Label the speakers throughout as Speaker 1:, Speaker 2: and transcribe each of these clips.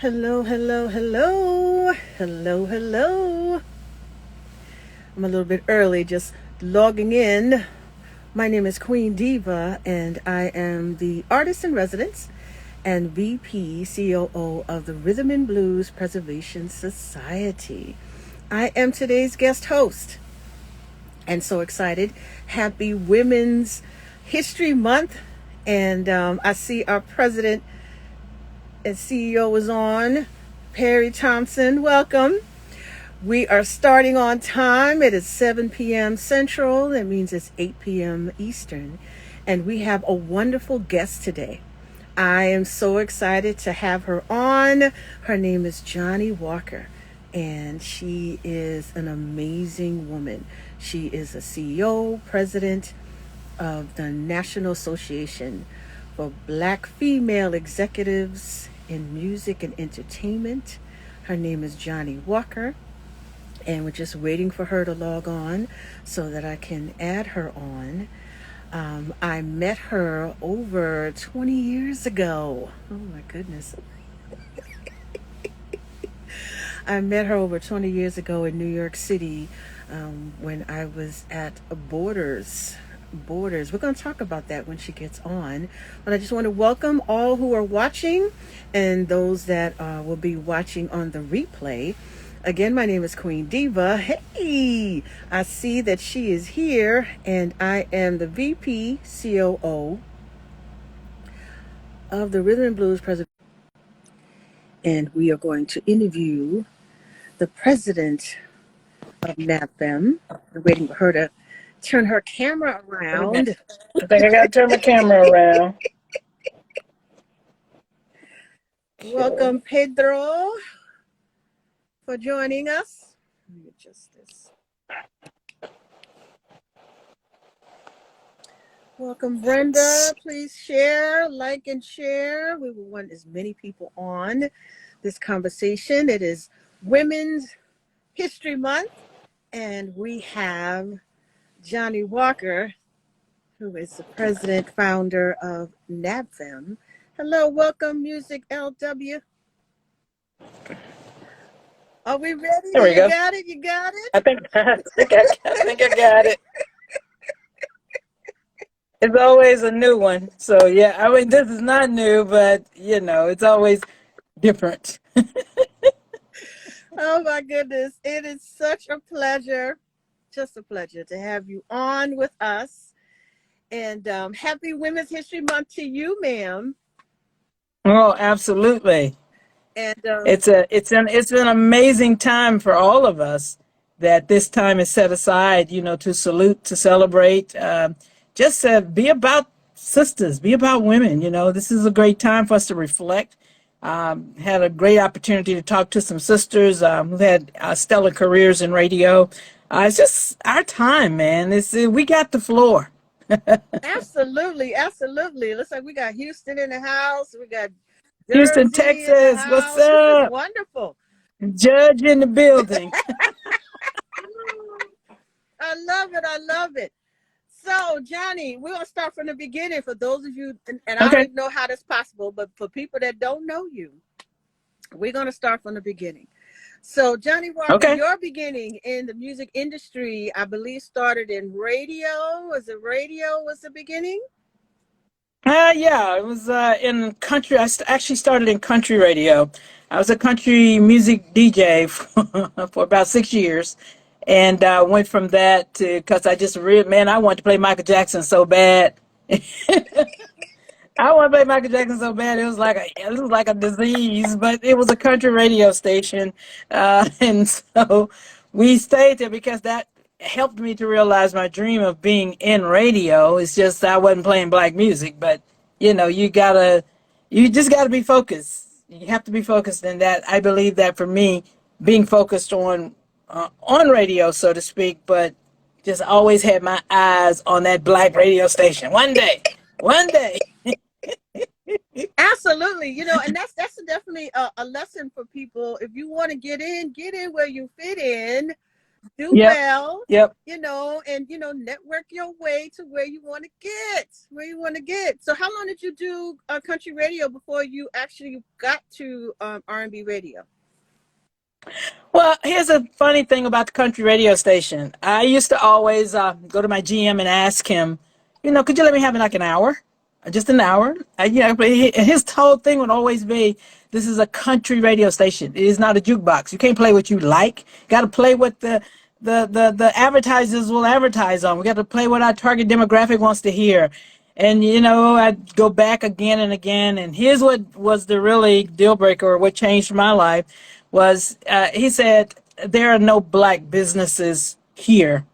Speaker 1: Hello, hello, hello. Hello, hello. I'm a little bit early, just logging in. My name is Queen Diva, and I am the artist in residence and VP COO of the Rhythm and Blues Preservation Society. I am today's guest host, and so excited. Happy Women's History Month, and I see our president and CEO is on. Perry Thompson, welcome. We are starting on time. It is 7 p.m. Central. That means it's 8 p.m. Eastern. And we have a wonderful guest today. I am so excited to have her on. Her name is Johnnie Walker, and she is an amazing woman. She is a CEO, president of the National Association for Black Female Executives in Music and Entertainment. Her name is Johnnie Walker, and we're just waiting for her to log on so that I can add her on. I met her over 20 years ago. Oh my goodness. I met her over 20 years ago in New York City when I was at Borders. We're going to talk about that when she gets on. But I just want to welcome all who are watching and those that will be watching on the replay. Again, my name is Queen Diva. Hey, I see that she is here, and I am the VP COO of the Rhythm and Blues Preservation. And we are going to interview the president of NABFEM. We're waiting for her to turn her camera around.
Speaker 2: I think I gotta turn my camera around.
Speaker 1: Welcome, Pedro, for joining us. Let me adjust this. Welcome, Brenda. Please share, like, and share. We will want as many people on this conversation. It is Women's History Month, and we have Johnnie Walker, who is the president, founder of NABFEM. Hello, welcome, Music LW. Are we ready?
Speaker 2: There we go.
Speaker 1: Got it? You got it?
Speaker 2: I think I got it. It's always a new one. So yeah, I mean this is not new, but it's always different.
Speaker 1: Oh my goodness. It is such a pleasure, just a pleasure to have you on with us. And happy Women's History Month to you, ma'am.
Speaker 2: Oh, absolutely.
Speaker 1: And
Speaker 2: It's an amazing time for all of us that this time is set aside, to salute, to celebrate, just be about sisters, be about women. This is a great time for us to reflect. Had a great opportunity to talk to some sisters who had stellar careers in radio. It's just our time, man. We got the floor.
Speaker 1: absolutely. Looks like we got Houston in the house. We got
Speaker 2: Houston,
Speaker 1: Jersey in the
Speaker 2: Texas, what's
Speaker 1: house. This is
Speaker 2: up?
Speaker 1: wonderful.
Speaker 2: Judge in the building.
Speaker 1: I love it. So, Johnnie, we're going to start from the beginning for those of you, and I don't
Speaker 2: Okay.
Speaker 1: even know how that's possible, but for people that don't know you, we're going to start from the beginning. So, Johnnie Walker,
Speaker 2: Okay.
Speaker 1: your beginning in the music industry, I believe, started in radio. Was it radio was the beginning?
Speaker 2: Yeah, it was in country. Actually started in country radio. I was a country music DJ for about 6 years, and went from that to because I just man, I wanted to play Michael Jackson so bad. I want to play Michael Jackson so bad. It was like a disease, but it was a country radio station, and so we stayed there because that helped me to realize my dream of being in radio. It's just I wasn't playing black music, but you just gotta be focused. You have to be focused, and that I believe that for me, being focused on radio, so to speak, but just always had my eyes on that black radio station. One day.
Speaker 1: Absolutely. And that's definitely a lesson for people. If you want to get in where you fit in. do
Speaker 2: Yep.
Speaker 1: well,
Speaker 2: Yep.
Speaker 1: and network your way to where you want to get, So how long did you do country radio before you actually got to R&B radio?
Speaker 2: Well, here's a funny thing about the country radio station. I used to always go to my GM and ask him, could you let me have like an hour? Just an hour? But his whole thing would always be, this is a country radio station. It is not a jukebox. You can't play what you like. You got to play what the advertisers will advertise on. We got to play what our target demographic wants to hear. And, I'd go back again and again. And here's what was the really deal breaker, or what changed my life, was he said, there are no black businesses here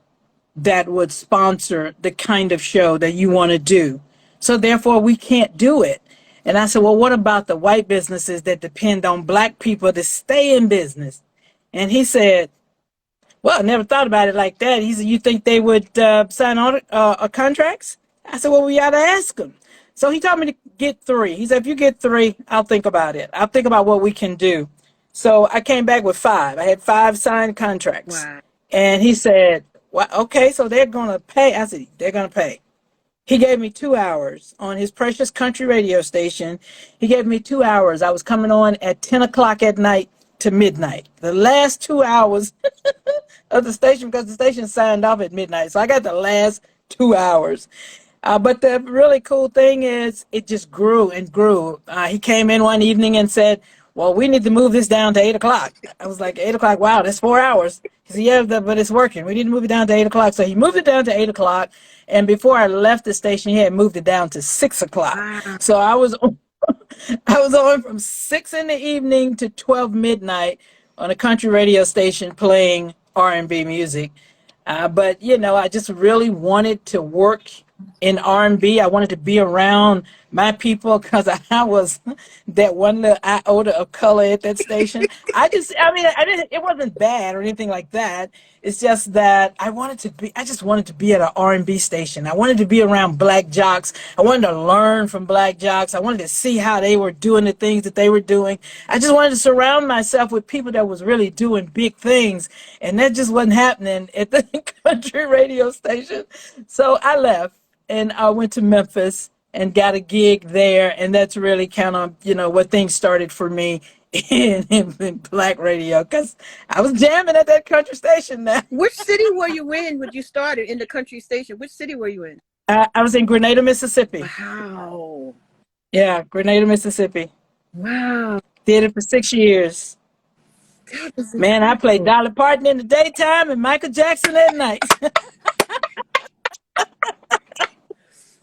Speaker 2: that would sponsor the kind of show that you want to do. So therefore, we can't do it. And I said, well, what about the white businesses that depend on black people to stay in business? And he said, well, I never thought about it like that. He said, you think they would sign on contracts? I said, well, we got to ask them. So he told me to get 3. He said, if you get 3, I'll think about it. I'll think about what we can do. So I came back with 5. I had 5 signed contracts.
Speaker 1: Wow.
Speaker 2: And he said, well, okay, so they're going to pay. I said, they're going to pay. He gave me 2 hours on his precious country radio station. He gave me 2 hours. I was coming on at 10 o'clock at night to midnight. The last 2 hours of the station, because the station signed off at midnight. So I got the last 2 hours. But the really cool thing is it just grew and grew. He came in one evening and said, well, we need to move this down to 8 o'clock. I was like, 8 o'clock? Wow, that's 4 hours. He said, yeah, but it's working. We need to move it down to 8 o'clock. So he moved it down to 8 o'clock. And before I left the station, he had moved it down to 6 o'clock.
Speaker 1: Wow.
Speaker 2: So I was on from 6 in the evening to 12 midnight on a country radio station playing R&B music. But, I just really wanted to work in R&B. I wanted to be around my people because I was that one little iota of color at that station. I didn't, it wasn't bad or anything like that. It's just that I just wanted to be at an R&B station. I wanted to be around black jocks. I wanted to learn from black jocks. I wanted to see how they were doing the things that they were doing. I just wanted to surround myself with people that was really doing big things. And that just wasn't happening at the country radio station. So I left and I went to Memphis and got a gig there. And that's really kind of, what things started for me in black radio, because I was jamming at that country station now.
Speaker 1: Which city were you in when you started in the country station? Which city were you in?
Speaker 2: I was in Grenada, Mississippi.
Speaker 1: Wow.
Speaker 2: Yeah, Grenada, Mississippi.
Speaker 1: Wow.
Speaker 2: Did it for 6 years. Man, I played Dolly Parton in the daytime and Michael Jackson at night.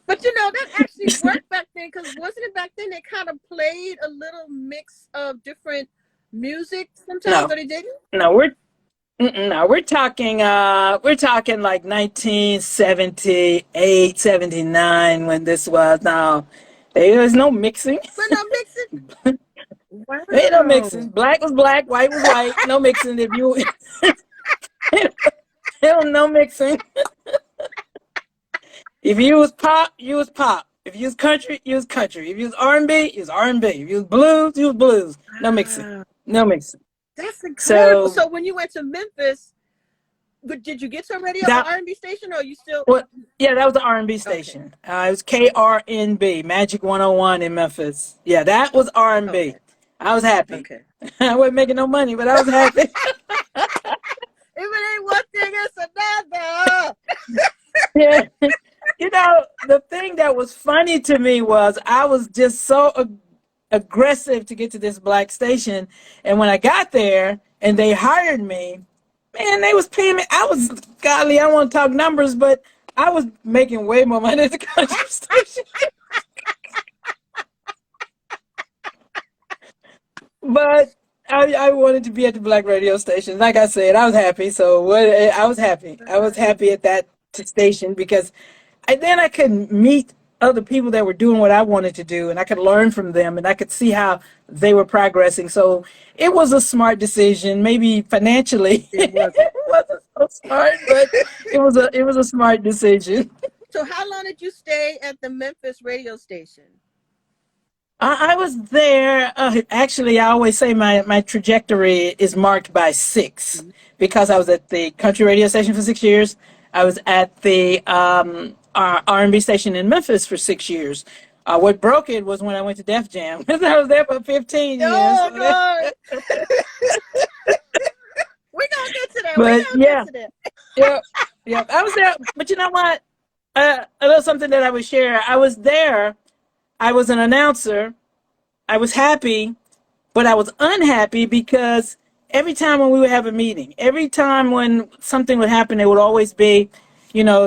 Speaker 1: But that actually worked back then, because wasn't it back then they kind of played a little mix of different music sometimes, but they didn't?
Speaker 2: No, we're talking like 1978, 79 when this was. No, there was no mixing.
Speaker 1: But no mixing. Wow.
Speaker 2: There ain't no mixing. Black was black, white was white. No mixing. If you, no mixing. If you was pop, you was pop. If you was country, you was country. If you was R&B, you was R&B. If you was blues, you was blues. No mixing. No mixing.
Speaker 1: That's incredible. So when you went to Memphis, did you get to a radio R&B station, or you still?
Speaker 2: Well, yeah, that was the R&B station. Okay. It was KRNB, Magic 101 in Memphis. Yeah, that was R&B. Okay. I was happy. Okay. I wasn't making no money, but I was happy.
Speaker 1: If it ain't one thing, it's another.
Speaker 2: Yeah. The thing that was funny to me was I was just so aggressive to get to this black station. And when I got there and they hired me, man, they was paying me. I don't want to talk numbers, but I was making way more money at the country station. But I wanted to be at the black radio station. Like I said, I was happy. So I was happy. I was happy at that station because then I could meet other people that were doing what I wanted to do, and I could learn from them, and I could see how they were progressing. So it was a smart decision. Maybe financially it wasn't so smart, but it was a smart decision.
Speaker 1: So how long did you stay at the Memphis radio station?
Speaker 2: I was there. Actually, I always say my trajectory is marked by six because I was at the country radio station for 6 years. I was at the R&B station in Memphis for 6 years. What broke it was when I went to Def Jam. I was there for 15 years.
Speaker 1: Oh God. We're gonna get to that. We're
Speaker 2: But
Speaker 1: gonna get
Speaker 2: yeah,
Speaker 1: to that.
Speaker 2: yeah, yeah. I was there. But you know what? A little something that I would share. I was there. I was an announcer. I was happy, but I was unhappy because every time when we would have a meeting, every time when something would happen, it would always be,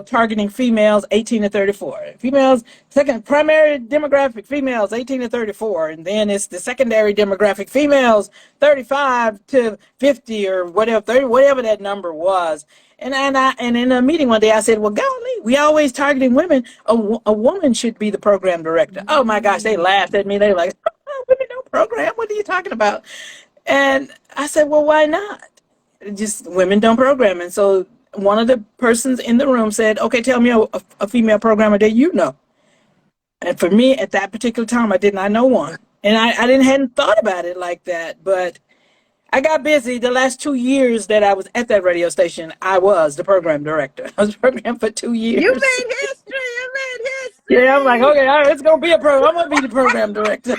Speaker 2: targeting females 18 to 34. Females, second primary demographic, females 18 to 34. And then it's the secondary demographic, females 35 to 50 or whatever, 30, whatever that number was. And in a meeting one day, I said, well, golly, we always targeting women. A woman should be the program director. Oh my gosh, they laughed at me. They were like, oh, women don't program. What are you talking about? And I said, well, why not? Just women don't program. And so one of the persons in the room said, okay, tell me a female programmer that you know. And for me, at that particular time, I did not know one. And I hadn't thought about it like that. But I got busy. The last 2 years that I was at that radio station, I was the program director. I was programmed for 2 years.
Speaker 1: You made history. You made history.
Speaker 2: Yeah, I'm like, okay, all right, it's going to be a program. I'm going to be the program director.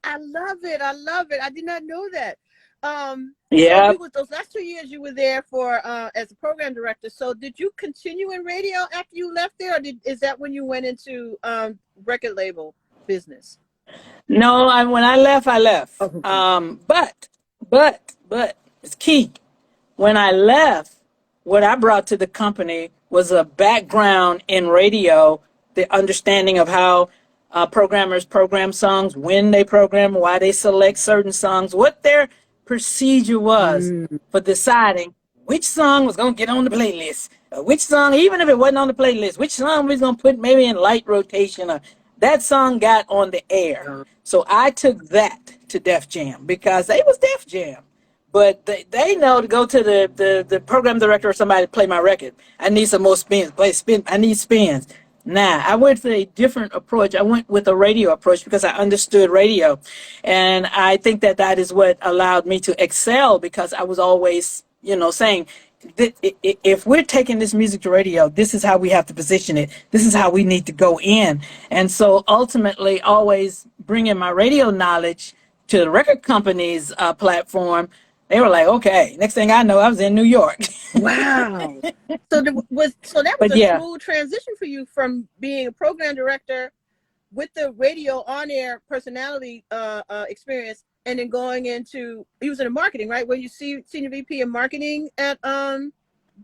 Speaker 1: I love it. I love it. I did not know that.
Speaker 2: Yeah.
Speaker 1: So those last 2 years you were there for as a program director. So did you continue in radio after you left there, or is that when you went into record label business?
Speaker 2: No, when I left, I left.
Speaker 1: Oh.
Speaker 2: But it's key. When I left, what I brought to the company was a background in radio, the understanding of how programmers program songs, when they program, why they select certain songs, what their procedure was for deciding which song was going to get on the playlist, which song, even if it wasn't on the playlist, which song we was going to put maybe in light rotation, or that song got on the air. So I took that to Def Jam because they was Def Jam. But they know to go to the program director or somebody to play my record. I need some more spins. I need spins. Nah, I went for a different approach. I went with a radio approach because I understood radio. And I think that is what allowed me to excel because I was always, saying, if we're taking this music to radio, this is how we have to position it. This is how we need to go in. And so ultimately always bringing my radio knowledge to the record company's platform. They were like, okay, next thing I know, I was in New York.
Speaker 1: Wow. So that was
Speaker 2: Yeah.
Speaker 1: smooth transition for you from being a program director with the radio on-air personality experience, and then going into, you was in marketing, right? Were you senior VP of marketing at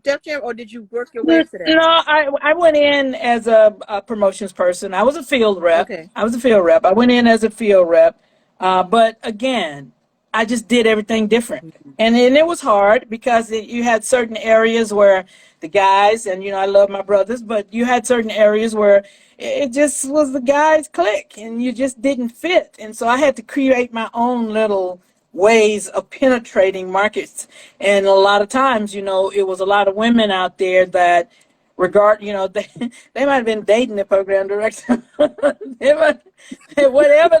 Speaker 1: Def Jam, or did you work your way to that?
Speaker 2: No, I went in as a promotions person. I was a field rep.
Speaker 1: Okay.
Speaker 2: I was a field rep. I went in as a field rep. But again, I just did everything different. And it was hard because you had certain areas where the guys, and I love my brothers, but you had certain areas where it just was the guys clique and you just didn't fit. And so I had to create my own little ways of penetrating markets. And a lot of times, it was a lot of women out there that they might have been dating the program director. Whatever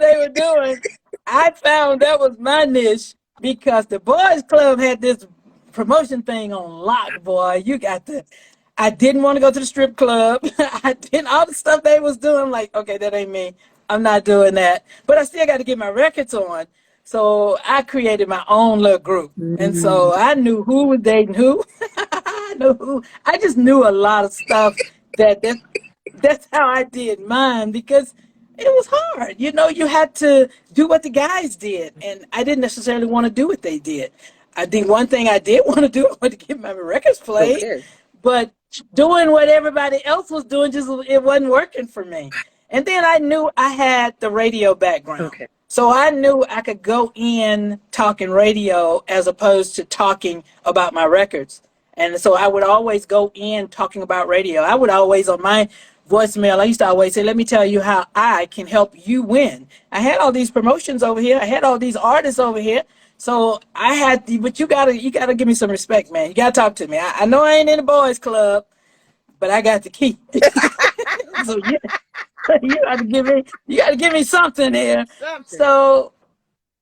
Speaker 2: they were doing, I found that was my niche because the boys club had this promotion thing on lock, boy. I didn't want to go to the strip club. I didn't, all the stuff they was doing. I'm like, okay, that ain't me. I'm not doing that. But I still got to get my records on. So I created my own little group. And so I knew who was dating who. I just knew a lot of stuff that's how I did mine because it was hard. You had to do what the guys did. And I didn't necessarily want to do what they did. I think one thing I did want to do was to get my records played.
Speaker 1: Okay.
Speaker 2: But doing what everybody else was doing, it wasn't working for me. And then I knew I had the radio background.
Speaker 1: Okay.
Speaker 2: So I knew I could go in talking radio as opposed to talking about my records. And so I would always go in talking about radio. I would always, on my voicemail, I used to always say, let me tell you how I can help you win. I had all these promotions over here. I had all these artists over here. So but you gotta give me some respect, man. You gotta talk to me. I know I ain't in the boys club, but I got the key. So yeah, you got to give me something here.
Speaker 1: Something.
Speaker 2: So,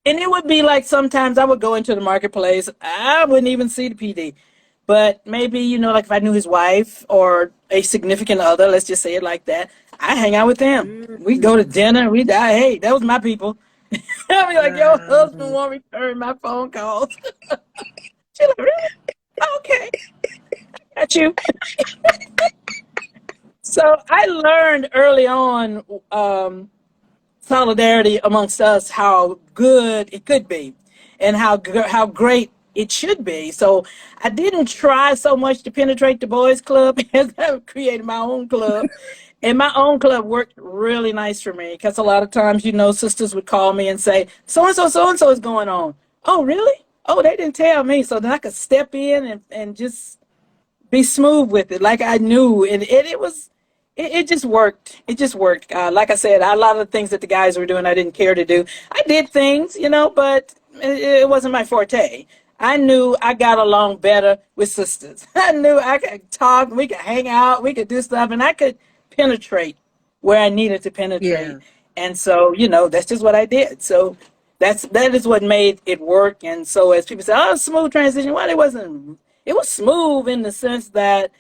Speaker 2: and it would be like sometimes I would go into the marketplace. I wouldn't even see the PD, but maybe like if I knew his wife or a significant other, let's just say it like that. I hang out with them. We go to
Speaker 1: Mm.
Speaker 2: dinner. We die. Hey, that was my people. I'll be like, your husband
Speaker 1: Um,
Speaker 2: won't return my phone calls. She's like, really? Okay, got you. So I learned early on solidarity amongst us, how good it could be, and how great it should be. So I didn't try so much to penetrate the boys' club as I created my own club. And my own club worked really nice for me because a lot of times, sisters would call me and say, so and so is going on. Oh, really? Oh, they didn't tell me. So then I could step in and just be smooth with it, like I knew, and it just worked. It just worked. Like I said, a lot of the things that the guys were doing, I didn't care to do. I did things, but it wasn't my forte. I knew I got along better with sisters. I knew I could talk, we could hang out, we could do stuff, and I could penetrate where I needed to penetrate.
Speaker 1: yeah.
Speaker 2: And so, that's just what I did. So that is what made it work. And so as people say, oh, smooth transition, well, it was smooth in the sense that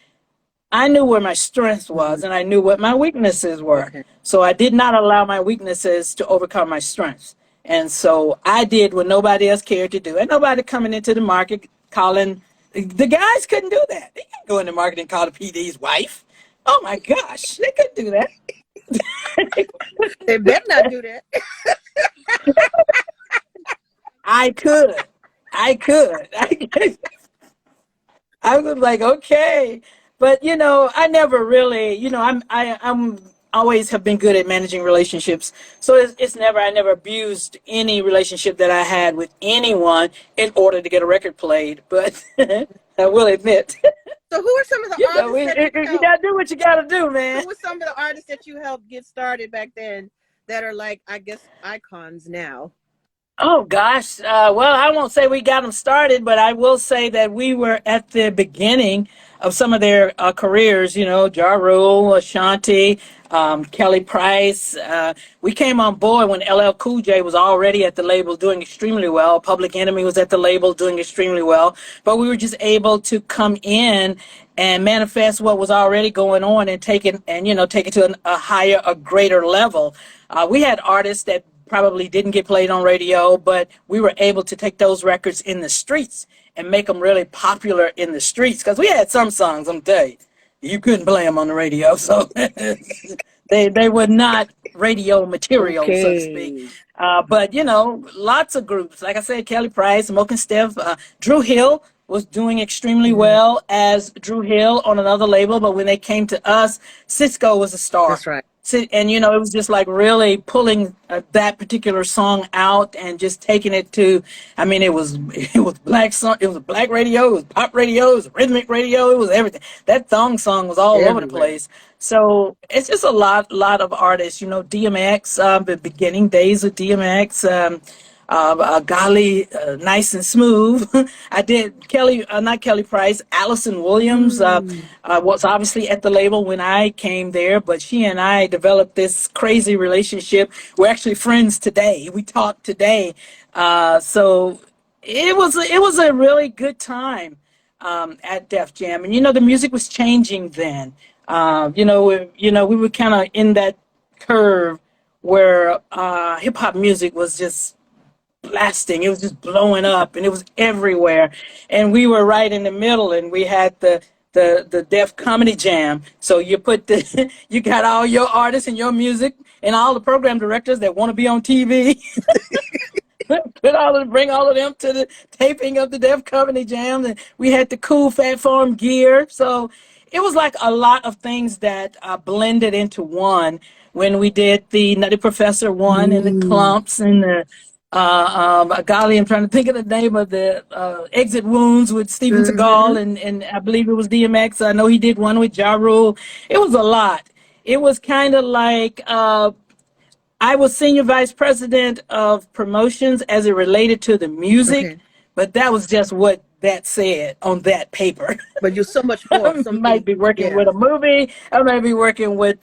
Speaker 2: I knew where my strength
Speaker 1: Hmm.
Speaker 2: was and I knew what my weaknesses were.
Speaker 1: Okay.
Speaker 2: So I did not allow my weaknesses to overcome my strengths. And so I did what nobody else cared to do. And nobody coming into the market calling, the guys couldn't do that. They couldn't go in the market and call the PD's wife. Oh my gosh, they couldn't do that.
Speaker 1: They better not do that.
Speaker 2: I could. I could. I could. I was like, okay, but I never really, I'm always have been good at managing relationships. So it's never, I never abused any relationship that I had with anyone in order to get a record played. But I will admit,
Speaker 1: So who are some of the artists that you
Speaker 2: you
Speaker 1: helped?
Speaker 2: gotta do what you gotta do, man.
Speaker 1: Who were some of the artists that you helped get started back then that are like, I guess, icons now?
Speaker 2: Oh gosh. Well, I won't say we got them started, but I will say that we were at the beginning of some of their careers. Ja Rule, Ashanti, Kelly Price. We came on board when LL Cool J was already at the label doing extremely well. Public Enemy was at the label doing extremely well, but we were just able to come in and manifest what was already going on and take it to a higher, a greater level. We had artists that probably didn't get played on radio, but we were able to take those records in the streets and make them really popular in the streets. Because we had some songs, I'm telling you, you couldn't play them on the radio, so they were not radio material, so to speak.
Speaker 1: Okay.
Speaker 2: But lots of groups. Like I said, Kelly Price, Moke and Steph, Drew Hill was doing extremely
Speaker 1: Hmm.
Speaker 2: well as Drew Hill on another label. But when they came to us, Cisco was a star.
Speaker 1: That's right.
Speaker 2: And it was just like really pulling that particular song out and just taking it to, I mean, it was black song, it was black radio, it was pop radio, it was rhythmic radio, it was everything. That song was all over the
Speaker 1: Everywhere.
Speaker 2: place. So it's just a lot of artists. DMX, the beginning days of DMX. Golly, nice and smooth. I did not Kelly Price, Allison Williams
Speaker 1: Mm.
Speaker 2: was obviously at the label when I came there, but she and I developed this crazy relationship. We're actually friends today. We talk today. So it was a really good time at Def Jam, and the music was changing then. We were kind of in that curve where hip hop music was just blasting. It was just blowing up and it was everywhere. And we were right in the middle and we had the Def Comedy Jam. So you got all your artists and your music and all the program directors that want to be on TV. Bring all of them to the taping of the Def Comedy Jam. And we had the cool Fat Farm gear. So it was like a lot of things that blended into one when we did the Nutty Professor one and the
Speaker 1: Mm.
Speaker 2: clumps and the golly, I'm trying to think of the name of the Exit Wounds with Steven
Speaker 1: Hmm.
Speaker 2: Seagal and I believe it was DMX. I know he did one with Ja Rule. It was a lot. It was kind of like I was senior vice president of promotions as it related to the music,
Speaker 1: Okay.
Speaker 2: but that was just what that said on that paper.
Speaker 1: But you're so much more
Speaker 2: Might
Speaker 1: something.
Speaker 2: be working
Speaker 1: Yeah.
Speaker 2: with a movie. I might be working with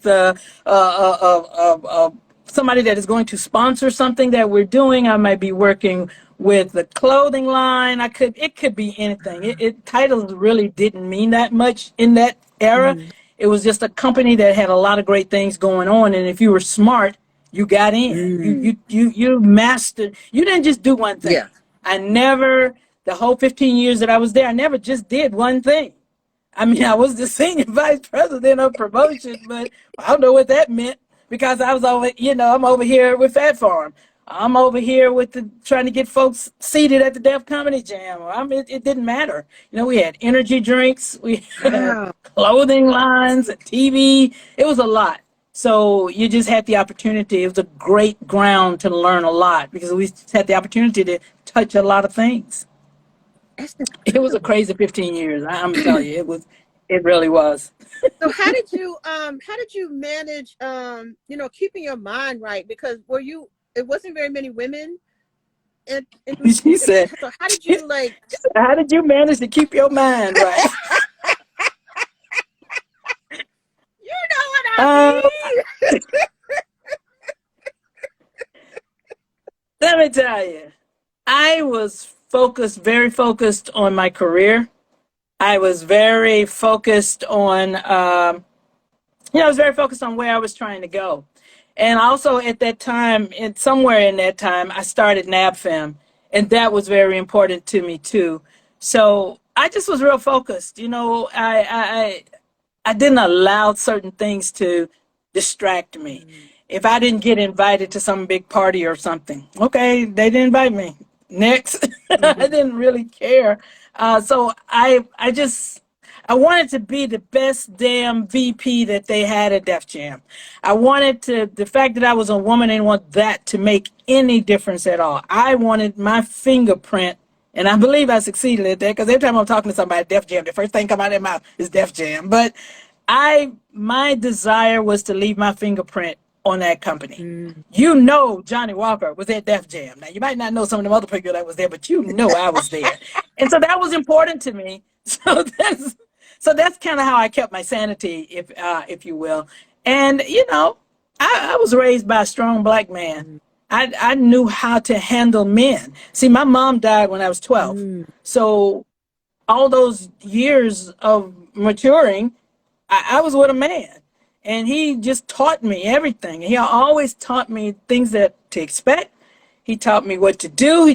Speaker 2: somebody that is going to sponsor something that we're doing. I might be working with the clothing line. It could be anything. Titles really didn't mean that much in that era.
Speaker 1: Mm-hmm.
Speaker 2: It was just a company that had a lot of great things going on, and if you were smart, you got in.
Speaker 1: Mm.
Speaker 2: You mastered. You didn't just do one thing.
Speaker 1: Yeah.
Speaker 2: I never, the whole 15 years that I was there, I never just did one thing. I mean, I was the senior vice president of promotion, but I don't know what that meant because I was over, I'm over here with Fat Farm. I'm over here with trying to get folks seated at the Def Comedy Jam. It didn't matter. We had energy drinks, we had
Speaker 1: Wow.
Speaker 2: clothing lines, and TV. It was a lot. So you just had the opportunity. It was a great ground to learn a lot because we had the opportunity to touch a lot of things.
Speaker 1: That's
Speaker 2: It was a
Speaker 1: incredible.
Speaker 2: crazy 15 years. I'm telling you, it really was.
Speaker 1: So how did you manage keeping your mind right? Because it wasn't very many women in
Speaker 2: She said,
Speaker 1: so how did you like
Speaker 2: how did you manage to keep your mind right?
Speaker 1: you know what I
Speaker 2: Uh,
Speaker 1: mean?
Speaker 2: Let me tell you, I was focused, very focused on my career. I was very focused on, I was very focused on where I was trying to go. And also at that time, and somewhere in that time, I started NABFEM, and that was very important to me too. So I just was real focused. I didn't allow certain things to distract me. If I didn't get invited to some big party or something, okay, they didn't invite me. Next, I
Speaker 1: Mm-hmm.
Speaker 2: didn't really care. So I wanted to be the best damn VP that they had at Def Jam. The fact that I was a woman, I didn't want that to make any difference at all. I wanted my fingerprint, and I believe I succeeded at that because every time I'm talking to somebody at Def Jam, the first thing come out of their mouth is Def Jam. But my desire was to leave my fingerprint on that company.
Speaker 1: Mm-hmm.
Speaker 2: Johnnie Walker was at Def Jam. Now, you might not know some of the other people that was there, but I was there. And so that was important to me. So that's kind of how I kept my sanity, if you will. And, I was raised by a strong black man. I knew how to handle men. See, my mom died when I was 12.
Speaker 1: Mm-hmm.
Speaker 2: So all those years of maturing, I was with a man, and he just taught me everything. He always taught me things that to expect. He taught me what to do.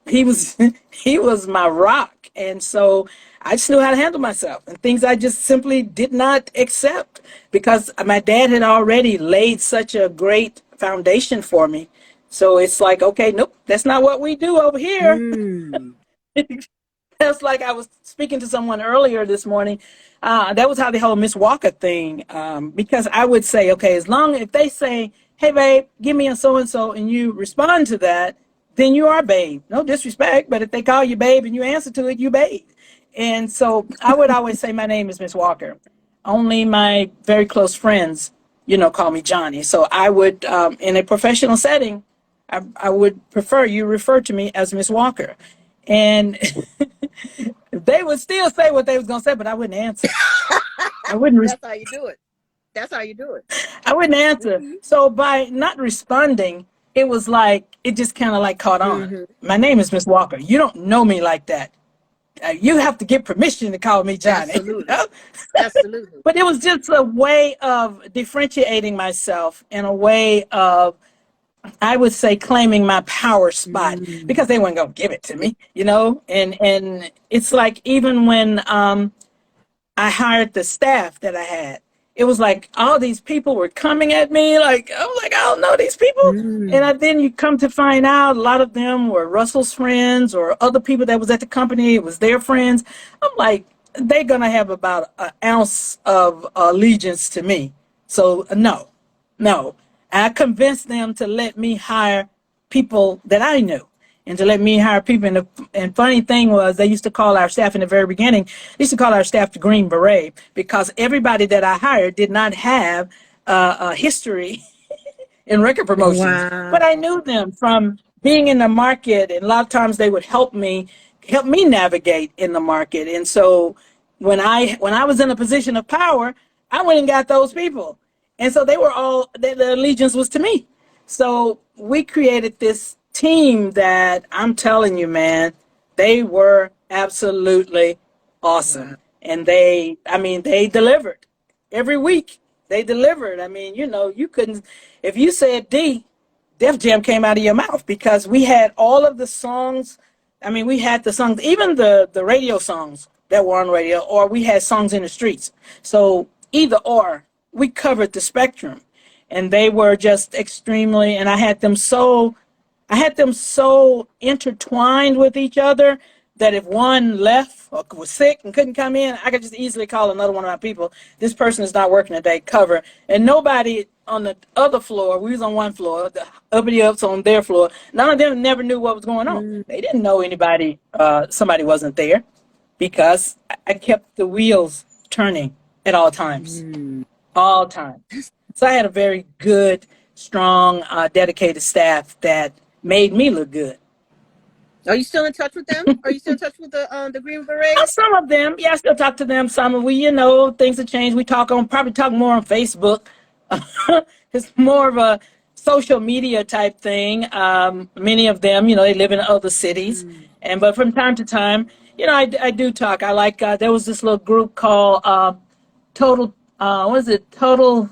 Speaker 2: He was he was my rock, and so I just knew how to handle myself and things I just simply did not accept because my dad had already laid such a great foundation for me. So it's like, okay, nope, that's not what we do over here.
Speaker 1: Mm.
Speaker 2: That's like I was speaking to someone earlier this morning. That was how the whole Miss Walker thing, because I would say, okay, if they say, hey, babe, give me a so-and-so, and you respond to that, then you are babe. No disrespect, but if they call you babe and you answer to it, you babe. And so I would always say my name is Miss Walker. Only my very close friends, call me Johnny. So I would, in a professional setting, I would prefer you refer to me as Miss Walker. And they would still say what they was gonna say, but I wouldn't answer. I wouldn't.
Speaker 1: That's how you do it. That's how you do it.
Speaker 2: I wouldn't answer.
Speaker 1: Mm-hmm.
Speaker 2: So by not responding, it was like it just kind of like caught on.
Speaker 1: Mm-hmm.
Speaker 2: My name is Miss Walker. You don't know me like that. You have to get permission to call me Johnny.
Speaker 1: Absolutely. Absolutely.
Speaker 2: But it was just a way of differentiating myself and a way of, I would say, claiming my power spot
Speaker 1: Mm.
Speaker 2: because they weren't gonna give it to me, And it's like even when I hired the staff that I had, it was like all these people were coming at me. Like I was like, I don't know these people.
Speaker 1: Mm.
Speaker 2: And then you come to find out a lot of them were Russell's friends or other people that was at the company. It was their friends. I'm like, they're gonna have about an ounce of allegiance to me. So no. I convinced them to let me hire people that I knew and to let me hire people. And funny thing was, they used to call our staff in the very beginning, they used to call our staff the Green Beret because everybody that I hired did not have a history in record promotions.
Speaker 1: Wow.
Speaker 2: But I knew them from being in the market, and a lot of times they would help me helped me navigate in the market. And so when I was in a position of power, I went and got those people. And so they were all, the allegiance was to me. So we created this team that I'm telling you, man, they were absolutely awesome.
Speaker 1: Wow.
Speaker 2: And they delivered every week. They delivered. I mean, you couldn't, if you said D, Def Jam came out of your mouth because we had all of the songs. I mean, we had the songs, even the radio songs that were on radio, or we had songs in the streets. So either or, we covered the spectrum. And they were just extremely, and I had them so intertwined with each other that if one left or was sick and couldn't come in, I could just easily call another one of my people. This person is not working today, cover. And nobody on the other floor, we was on one floor, the uppity ups on their floor, none of them never knew what was going on.
Speaker 1: Mm,
Speaker 2: They didn't know somebody wasn't there because I kept the wheels turning at all times,
Speaker 1: mm.
Speaker 2: all times. So I had a very good, strong, dedicated staff that made me look good.
Speaker 1: Are you still in touch with them? Are you still in touch with the Green Berets?
Speaker 2: Some of them, yeah, I still talk to them. Some of things have changed. We probably talk more on Facebook. It's more of a social media type thing. Many of them, they live in other cities,
Speaker 1: Mm.
Speaker 2: but from time to time, I do talk. I like. There was this little group called Total. What is it? Total.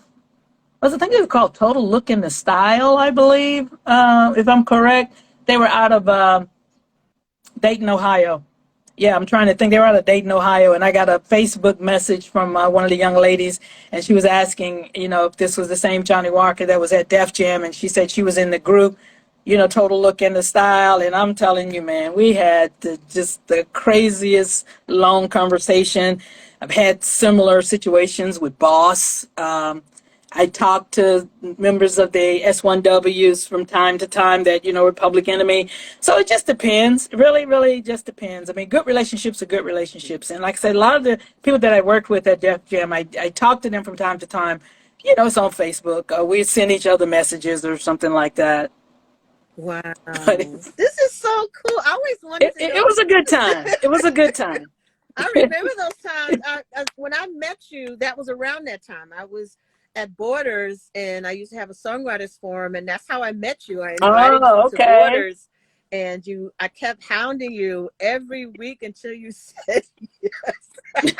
Speaker 2: I think it was called Total Look in the Style, I believe, if I'm correct. They were out of Dayton, Ohio. Yeah, I'm trying to think. They were out of Dayton, Ohio, and I got a Facebook message from one of the young ladies, and she was asking, if this was the same Johnnie Walker that was at Def Jam, and she said she was in the group, Total Look in the Style, and I'm telling you, man, we had just the craziest long conversation. I've had similar situations with Boss. I talk to members of the S1Ws from time to time that, were Public Enemy. So it just depends. It really, really just depends. I mean, good relationships are good relationships. And like I said, a lot of the people that I worked with at Def Jam, I talk to them from time to time. It's on Facebook. We send each other messages or something like that.
Speaker 1: Wow.
Speaker 2: But
Speaker 1: This is so cool. I always wanted to know.
Speaker 2: it was a good time. It was a good time.
Speaker 1: I remember those times. When I met you, that was around that time. I was at Borders, and I used to have a songwriters forum, and that's how I met you. I invited you to Borders, and I kept hounding you every week until you said yes.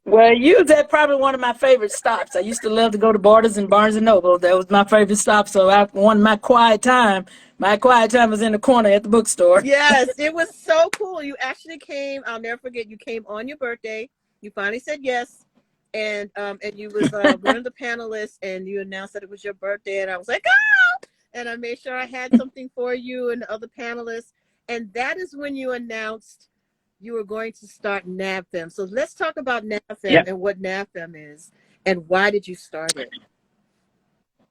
Speaker 2: Well, that's probably one of my favorite stops. I used to love to go to Borders and Barnes and Noble. That was my favorite stop. So I wanted my quiet time. My quiet time was in the corner at the bookstore.
Speaker 1: Yes, it was so cool. You actually came. I'll never forget. You came on your birthday. You finally said yes. And you was one of the panelists, and you announced that it was your birthday, and I was like, oh! And I made sure I had something for you and the other panelists, and that is when you announced you were going to start NAVFEM. So let's talk about NAVFEM and what NAVFEM is, and why did you start it?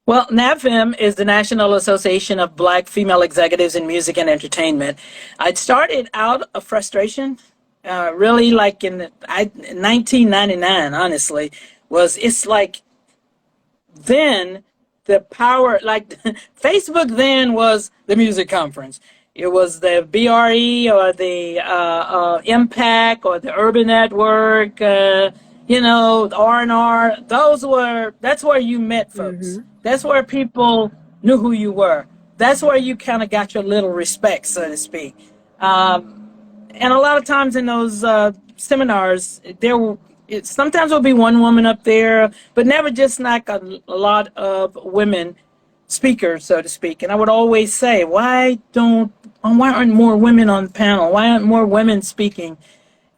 Speaker 2: Well, NAVFEM is the National Association of Black Female Executives in Music and Entertainment. I started out of frustration. Really, like in 1999, honestly, it's like then the power, like Facebook then was the music conference. It was the BRE or the Impact or the Urban Network, the R&R. That's where you met folks.
Speaker 1: Mm-hmm.
Speaker 2: That's where people knew who you were. That's where you kind of got your little respect, so to speak. And a lot of times in those seminars, sometimes there'll be one woman up there, but never just like a lot of women speakers, so to speak. And I would always say, why aren't more women on the panel? Why aren't more women speaking?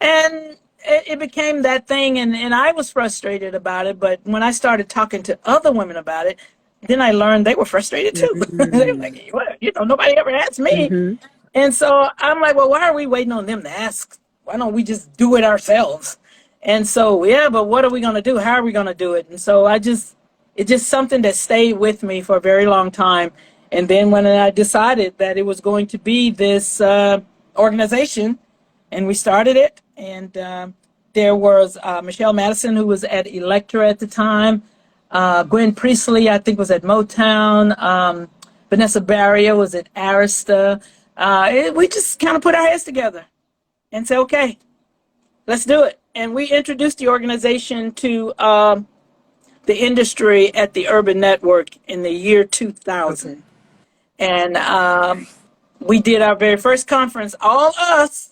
Speaker 2: And it became that thing, and I was frustrated about it. But when I started talking to other women about it, then I learned they were frustrated too.
Speaker 1: Mm-hmm.
Speaker 2: They were like, well, nobody ever asked me.
Speaker 1: Mm-hmm.
Speaker 2: And so I'm like, well, why are we waiting on them to ask? Why don't we just do it ourselves? And so, but what are we going to do? How are we going to do it? And so it's just something that stayed with me for a very long time. And then when I decided that it was going to be this organization, and we started it, and there was Michelle Madison, who was at Elektra at the time. Gwen Priestley, I think, was at Motown. Vanessa Barrio was at Arista. We just kind of put our heads together and said, okay, let's do it. And we introduced the organization to the industry at the Urban Network in the year 2000.
Speaker 1: Okay.
Speaker 2: And we did our very first conference, all us,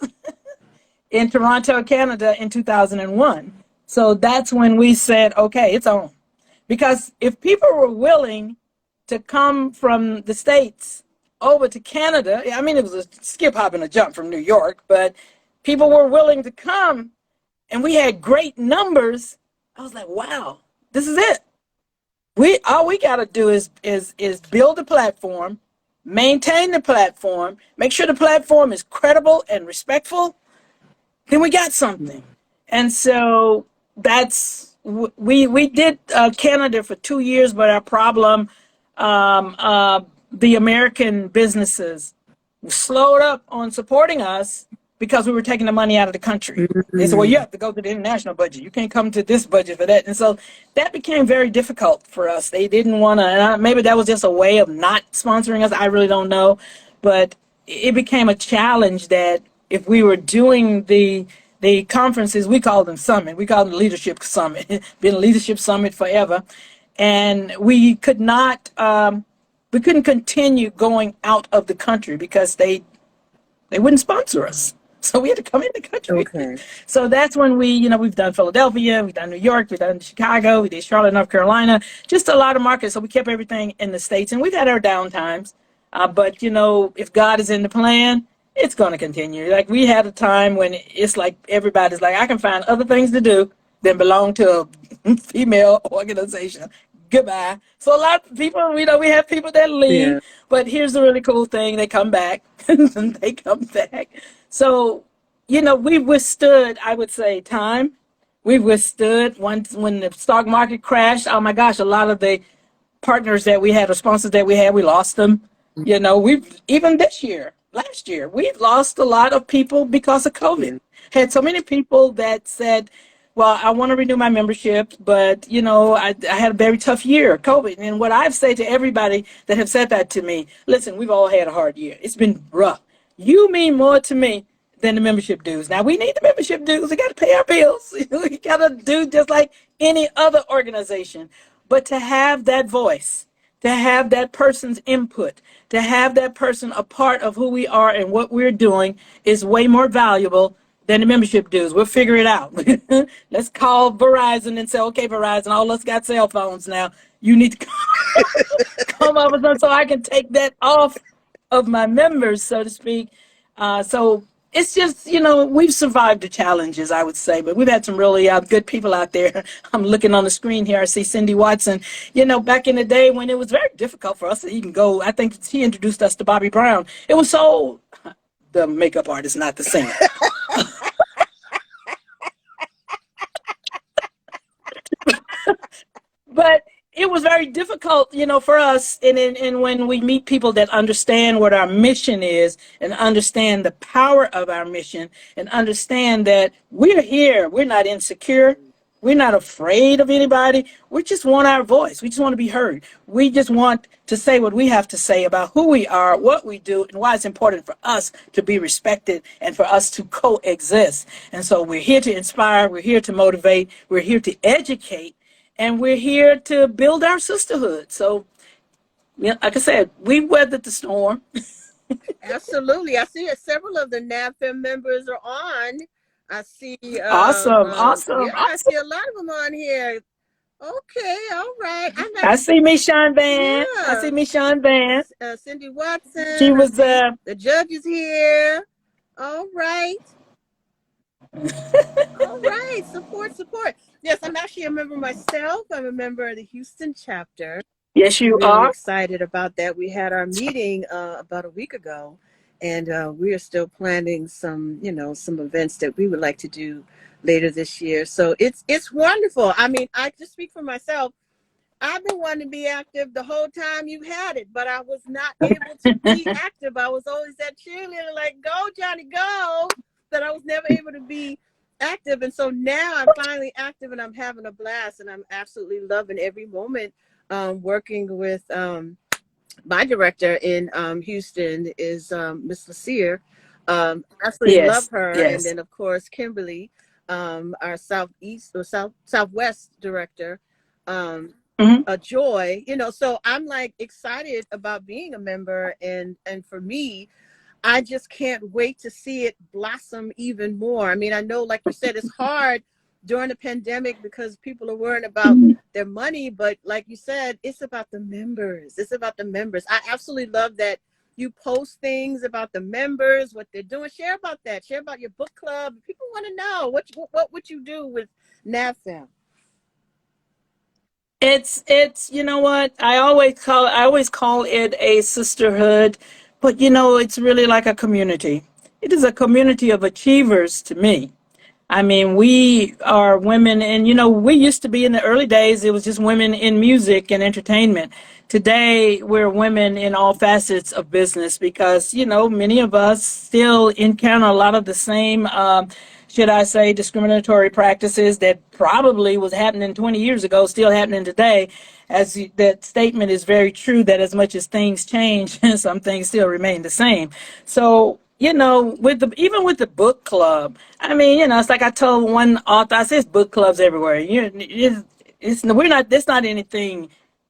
Speaker 2: in Toronto, Canada in 2001. So that's when we said, okay, it's on. Because if people were willing to come from the States over to Canada, I mean, it was a skip, hop, and a jump from New York, but people were willing to come and we had great numbers. I was like, wow, this is it. All we got to do is build a platform, maintain the platform, make sure the platform is credible and respectful, then we got something. And so that's we did Canada for 2 years, but our problem, the American businesses slowed up on supporting us because we were taking the money out of the country. They said, well, you have to go to the international budget. You can't come to this budget for that. And so that became very difficult for us. They didn't want to, and maybe that was just a way of not sponsoring us. I really don't know. But it became a challenge that if we were doing the conferences, we called them summit. We called them leadership summit. Been a leadership summit forever. And we couldn't continue going out of the country because they wouldn't sponsor us. So we had to come in the country.
Speaker 1: Okay.
Speaker 2: So that's when we've done Philadelphia, we've done New York, we've done Chicago, we did Charlotte, North Carolina, just a lot of markets. So we kept everything in the States, and we've had our down times. But if God is in the plan, it's going to continue. Like we had a time when it's like everybody's like, I can find other things to do than belong to a female organization. Goodbye. So a lot of people, we have people that leave, but here's the really cool thing. They come back. They come back. So, we've withstood, I would say, time. We've withstood when the stock market crashed. Oh my gosh, a lot of the partners that we had, or sponsors that we had, we lost them. We've, even last year, we've lost a lot of people because of COVID. Had so many people that said, well, I want to renew my membership, but, I had a very tough year, COVID. And what I've said to everybody that have said that to me, listen, we've all had a hard year. It's been rough. You mean more to me than the membership dues. Now, we need the membership dues. We got to pay our bills. We got to do just like any other organization. But to have that voice, to have that person's input, to have that person a part of who we are and what we're doing is way more valuable than the membership dues. We'll figure it out. Let's call Verizon and say, okay, Verizon, all of us got cell phones now. You need to come up with something so I can take that off of my members, so to speak. So it's just, we've survived the challenges, I would say, but we've had some really good people out there. I'm looking on the screen here. I see Cindy Watson. Back in the day when it was very difficult for us to even go, I think she introduced us to Bobby Brown. It was the makeup artist, not the singer. But it was very difficult, for us. And when we meet people that understand what our mission is and understand the power of our mission and understand that we're here, we're not insecure. We're not afraid of anybody. We just want our voice. We just want to be heard. We just want to say what we have to say about who we are, what we do, and why it's important for us to be respected and for us to coexist. And so we're here to inspire. We're here to motivate. We're here to educate. And we're here to build our sisterhood. So, like I said, we weathered the storm.
Speaker 1: Absolutely. I see several of the NAVFM members are on. I see.
Speaker 2: Awesome.
Speaker 1: I see a lot of them on here. Okay, all right.
Speaker 2: I see Miss Sean Van. Yeah. I see Miss Sean Van.
Speaker 1: Cindy Watson.
Speaker 2: She was
Speaker 1: the judge is here. All right. All right. Support. Yes, I'm actually a member myself. I'm a member of the Houston chapter.
Speaker 2: Yes, you
Speaker 1: are.
Speaker 2: I'm
Speaker 1: excited about that. We had our meeting about a week ago. And we are still planning some events that we would like to do later this year. So it's wonderful. I mean, I just speak for myself. I've been wanting to be active the whole time you've had it, but I was not able to be active. I was always that cheerleader, like, go, Johnny, go, that I was never able to be active. And so now I'm finally active and I'm having a blast and I'm absolutely loving every moment working with my director in Houston is Miss Lassier. Absolutely love
Speaker 2: Yes,
Speaker 1: her. And
Speaker 2: yes.
Speaker 1: then, of course, Kimberly, our Southeast or Southwest director, um,
Speaker 2: Hmm.
Speaker 1: a joy. So I'm like excited about being a member, and for me, I just can't wait to see it blossom even more. I mean, I know, like you said, it's hard during the pandemic because people are worrying about their money, but like you said, it's about the members. It's about the members. I absolutely love that you post things about the members, what they're doing. Share about that. Share about your book club. People want to know what would you do with NAFM.
Speaker 2: It's you know what, I always call it a sisterhood, but it's really like a community. It is a community of achievers to me. I mean, we are women, and we used to be in the early days, it was just women in music and entertainment. Today, we're women in all facets of business because, many of us still encounter a lot of the same, should I say, discriminatory practices that probably was happening 20 years ago, still happening today. That statement is very true, that as much as things change, some things still remain the same. So, even with the book club, I mean, it's like I told one author, I said, it's book clubs everywhere. It's not anything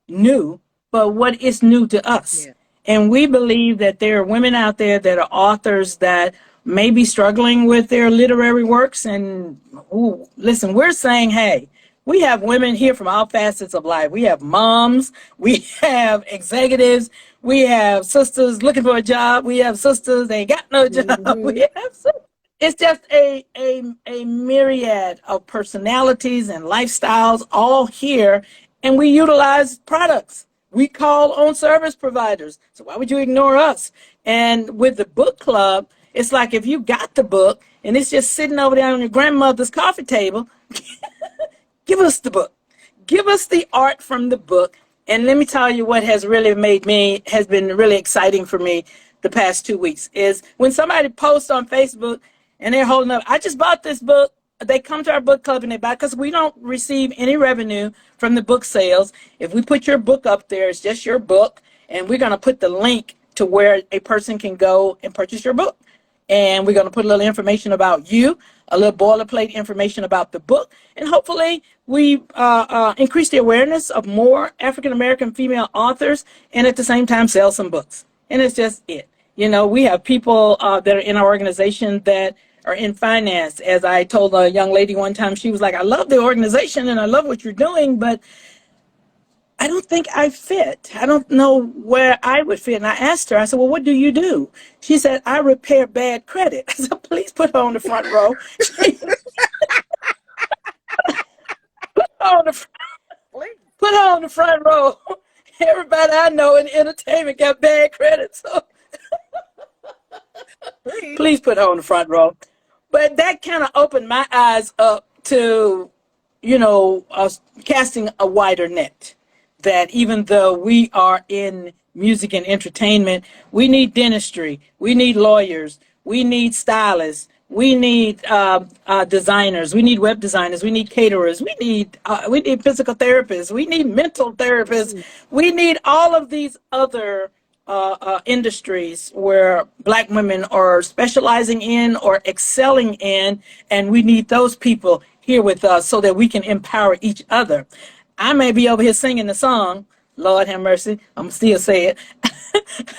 Speaker 2: new, but what is new to us.
Speaker 1: Yeah.
Speaker 2: And we believe that there are women out there that are authors that may be struggling with their literary works. And ooh, listen, we're saying, hey, we have women here from all facets of life. We have moms, we have executives, we have sisters looking for a job, we have sisters they ain't got no job. We
Speaker 1: Hmm.
Speaker 2: have it's just a myriad of personalities and lifestyles all here, and we utilize products. We call on service providers. So why would you ignore us? And with the book club, it's like if you got the book and it's just sitting over there on your grandmother's coffee table, give us the book. Give us the art from the book. And let me tell you what has been really exciting for me the past 2 weeks is when somebody posts on Facebook and they're holding up, I just bought this book. They come to our book club and they buy, because we don't receive any revenue from the book sales. If we put your book up there, it's just your book. And we're going to put the link to where a person can go and purchase your book, and we're going to put a little information about you, a little boilerplate information about the book, and hopefully we increase the awareness of more African American female authors, and at the same time sell some books. And it's just it. We have people that are in our organization that are in finance. As I told a young lady one time, she was like, I love the organization and I love what you're doing, but I don't think I fit. I don't know where I would fit. And I asked her, I said, well, what do you do? She said, I repair bad credit. I said, please put her on the front row. on the, Put her on the front row. Everybody I know in entertainment got bad credit. So
Speaker 1: Please.
Speaker 2: please put her on the front row. But that kind of opened my eyes up to, casting a wider net. That even though we are in music and entertainment, we need dentistry, we need lawyers, we need stylists, we need designers, we need web designers, we need caterers, we need physical therapists, we need mental therapists, we need all of these other industries where Black women are specializing in or excelling in, and we need those people here with us so that we can empower each other. I may be over here singing the song, Lord have mercy, I'm still say it.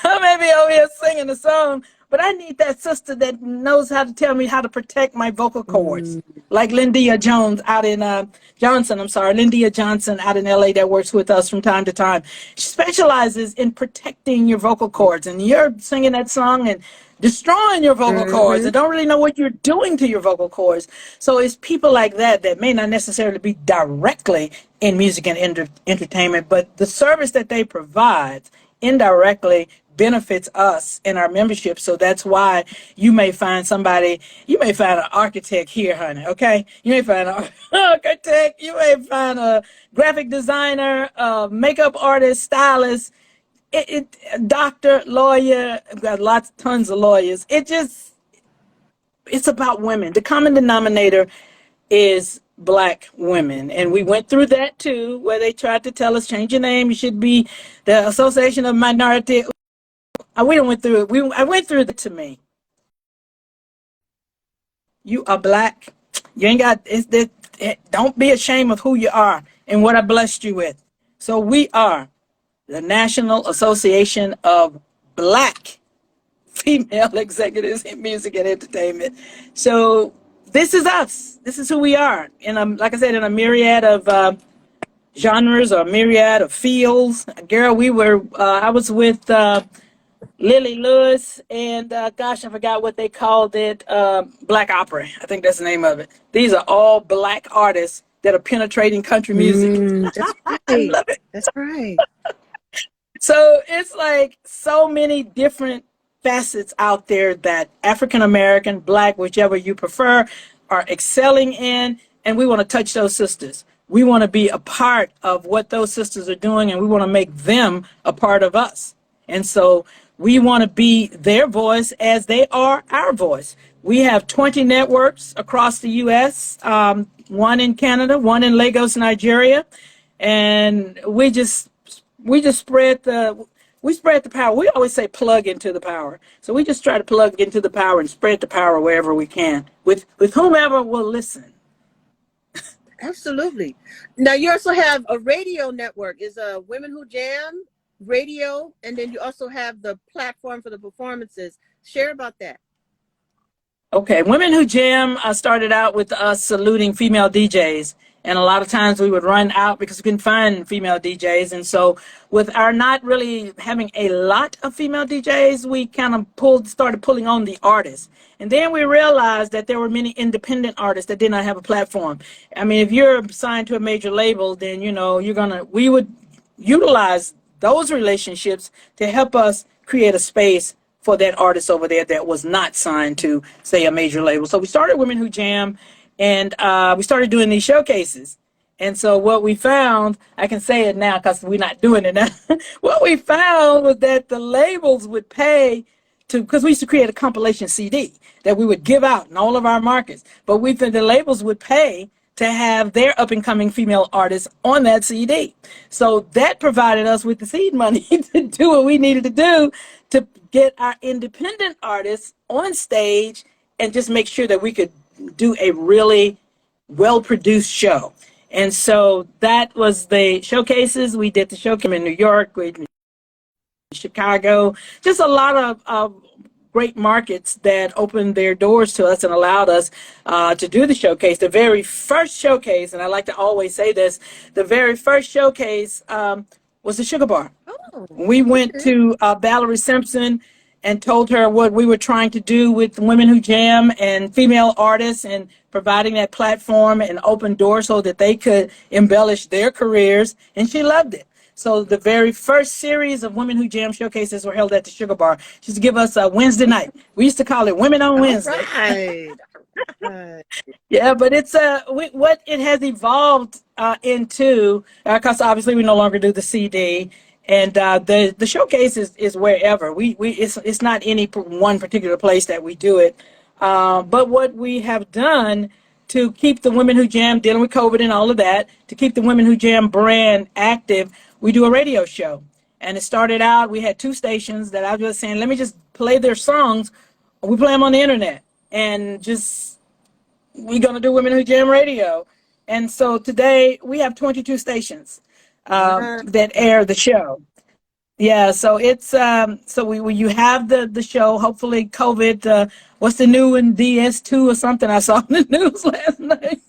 Speaker 2: I may be over here singing the song, but I need that sister that knows how to tell me how to protect my vocal cords.
Speaker 1: Mm.
Speaker 2: Like Lindia Jones out in Lindia Johnson out in LA that works with us from time to time. She specializes in protecting your vocal cords, and you're singing that song and destroying your vocal cords
Speaker 1: Hmm.
Speaker 2: and don't really know what you're doing to your vocal cords. So it's people like that that may not necessarily be directly in music and entertainment, but the service that they provide indirectly benefits us in our membership. So that's why you may find an architect here, honey, okay? You may find an architect, you may find a graphic designer, a makeup artist, stylist, doctor, lawyer. I've got tons of lawyers. It's about women. The common denominator is Black women. And we went through that too, where they tried to tell us, change your name, you should be the Association of Minority. We don't went through it. I went through it to me. You are Black. You ain't got, don't be ashamed of who you are and what I blessed you with. So we are the National Association of Black Female Executives in Music and Entertainment. So this is us. This is who we are. And like I said, in a myriad of genres or myriad of fields. Girl, I was with Lily Lewis and gosh, I forgot what they called it. Black Opera. I think that's the name of it. These are all Black artists that are penetrating country music.
Speaker 1: That's
Speaker 2: I
Speaker 1: right.
Speaker 2: love it.
Speaker 1: That's right.
Speaker 2: So it's like so many different facets out there that African American, Black, whichever you prefer, are excelling in. And we want to touch those sisters. We want to be a part of what those sisters are doing, and we want to make them a part of us. And so we want to be their voice as they are our voice. We have 20 networks across the U.S., one in Canada, one in Lagos, Nigeria. And we spread the power. We always say plug into the power. So we just try to plug into the power and spread the power wherever we can with whomever will listen.
Speaker 1: Absolutely. Now you also have a radio network. Is Women Who Jam radio, and then you also have the platform for the performances. Share about that.
Speaker 2: Okay, Women Who Jam started out with us saluting female DJs. And a lot of times we would run out because we couldn't find female DJs. And so with our not really having a lot of female DJs, we kind of started pulling on the artists. And then we realized that there were many independent artists that did not have a platform. I mean, if you're signed to a major label, then, we would utilize those relationships to help us create a space for that artist over there that was not signed to, say, a major label. So we started Women Who Jam. And we started doing these showcases. And so what we found, I can say it now because we're not doing it now. What we found was that the labels would pay because we used to create a compilation CD that we would give out in all of our markets. But the labels would pay to have their up-and-coming female artists on that CD. So that provided us with the seed money to do what we needed to do to get our independent artists on stage and just make sure that we could do a really well-produced show. And so that was the showcases. We did the showcase in New York, Chicago, just a lot of great markets that opened their doors to us and allowed us to do the showcase. The very first showcase, and I like to always say this, the very first showcase was the Sugar Bar.
Speaker 1: Oh,
Speaker 2: we went to Valerie Simpson and told her what we were trying to do with Women Who Jam and female artists and providing that platform and open doors so that they could embellish their careers, and she loved it. So the very first series of Women Who Jam showcases were held at the Sugar Bar. She used to give us a Wednesday night. We used to call it Women on Wednesday.
Speaker 1: Right. Right.
Speaker 2: Yeah, but it's what it has evolved into, because obviously we no longer do the CD. And the showcase is wherever it's not any one particular place that we do it. But what we have done to keep the Women Who Jam, dealing with COVID and all of that, to keep the Women Who Jam brand active, we do a radio show. And it started out, we had 2 stations that I was just saying, let me just play their songs. We play them on the internet, and we're going to do Women Who Jam radio. And so today we have 22 stations that air the show. Yeah, so it's you have the show. Hopefully, COVID. What's the new one? DS2 or something? I saw in the news last night.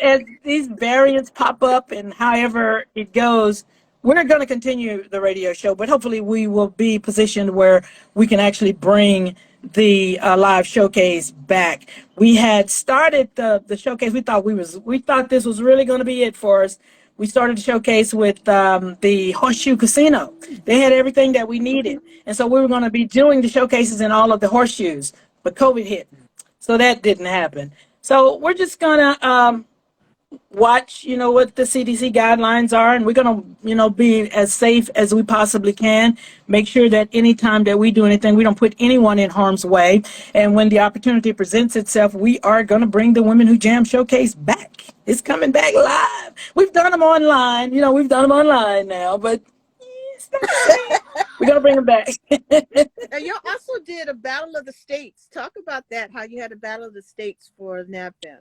Speaker 2: As these variants pop up, and however it goes, we're going to continue the radio show. But hopefully, we will be positioned where we can actually bring the live showcase back. We had started the showcase. We thought this was really going to be it for us. We started the showcase with the Horseshoe Casino. They had everything that we needed. And so we were going to be doing the showcases in all of the horseshoes, but COVID hit. So that didn't happen. So we're just going to watch, what the CDC guidelines are, and we're going to, be as safe as we possibly can. Make sure that anytime that we do anything, we don't put anyone in harm's way. And when the opportunity presents itself, we are going to bring the Women Who Jam Showcase back. It's coming back live. We've done them online. We've done them online now, but it's not the same. We're going to bring them back.
Speaker 1: And you also did a Battle of the States. Talk about that, how you had a Battle of the States for NABFEM.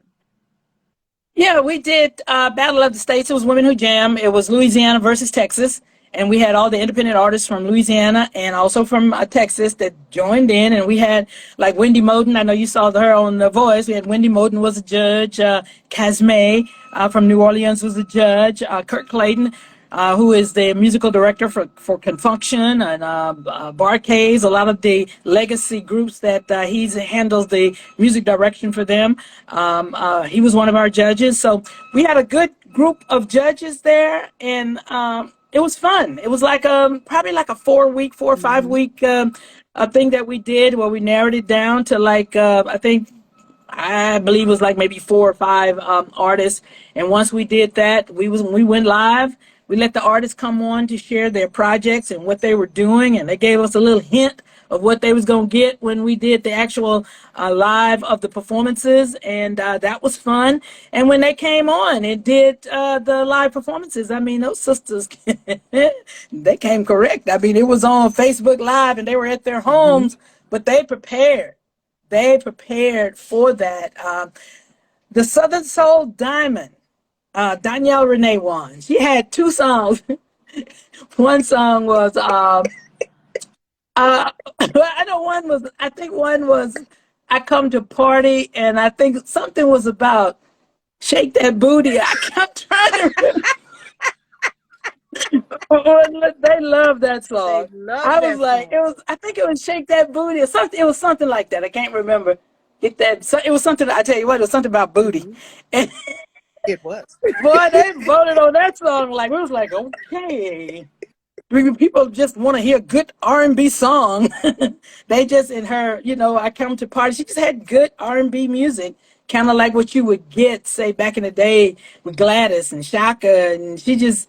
Speaker 2: Yeah, we did Battle of the States. It was Women Who Jam. It was Louisiana versus Texas. And we had all the independent artists from Louisiana and also from Texas that joined in. And we had like Wendy Moten. I know you saw her on The Voice. We had Wendy Moten was a judge. Casmay from New Orleans was a judge. Kurt Clayton, who is the musical director for Confunction and Barcades, a lot of the legacy groups that he handles the music direction for them. He was one of our judges. So we had a good group of judges there, and it was fun. It was like probably like a 4 or 5 week thing that we did where we narrowed it down to like I believe it was like maybe 4 or 5 artists. And once we did that, when we went live, we let the artists come on to share their projects and what they were doing, and they gave us a little hint of what they was going to get when we did the actual live of the performances, and that was fun. And when they came on and did the live performances, I mean, those sisters, they came correct. I mean, it was on Facebook Live, and they were at their homes, but they prepared. They prepared for that. The Southern Soul Diamond, Danielle Renee won. She had 2 songs. One song was, I think one was I Come to Party, and I think something was about Shake That Booty. I kept trying to remember. They love that song. I was like, I think it was Shake That Booty or something. It was something like that. I can't remember. It was something, I tell you what, it was something about booty. And
Speaker 1: it was.
Speaker 2: Boy, they voted on that song. Like, it was like, okay. People just want to hear a good R&B song. They just, in her, I Come to Party, she just had good R&B music, kind of like what you would get, say, back in the day with Gladys and Shaka, and she just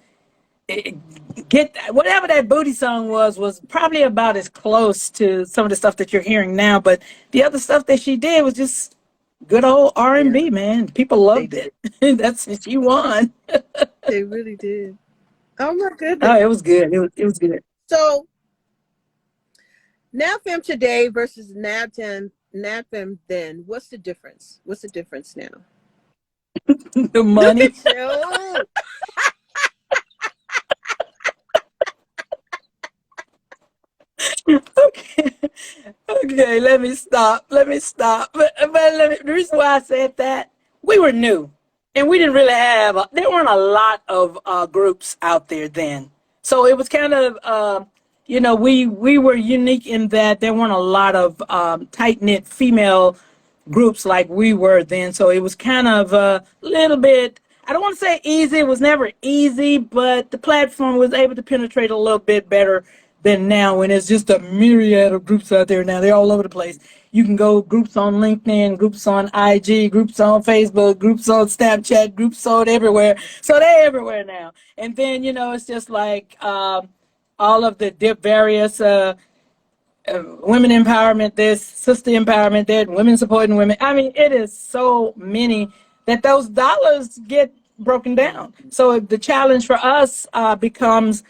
Speaker 2: whatever that booty song was probably about as close to some of the stuff that you're hearing now, but the other stuff that she did was just good old R&B, man. People loved it. She won.
Speaker 1: They really did. Oh my goodness.
Speaker 2: Oh, it was good. It was good.
Speaker 1: So NABFEM today versus NABFEM then. What's the difference? What's the difference now?
Speaker 2: The money. Okay, let me stop. But the reason why I said that, we were new. And we didn't really there weren't a lot of groups out there then. So it was kind of, we were unique in that there weren't a lot of tight-knit female groups like we were then. So it was kind of a little bit, I don't want to say easy. It was never easy, but the platform was able to penetrate a little bit better than now, when it's just a myriad of groups out there now. They're all over the place. You can go groups on LinkedIn, groups on IG, groups on Facebook, groups on Snapchat, groups on everywhere. So they're everywhere now. And then, it's just like all of the various women empowerment, this, sister empowerment, that, women supporting women. I mean, it is so many that those dollars get broken down. So the challenge for us becomes,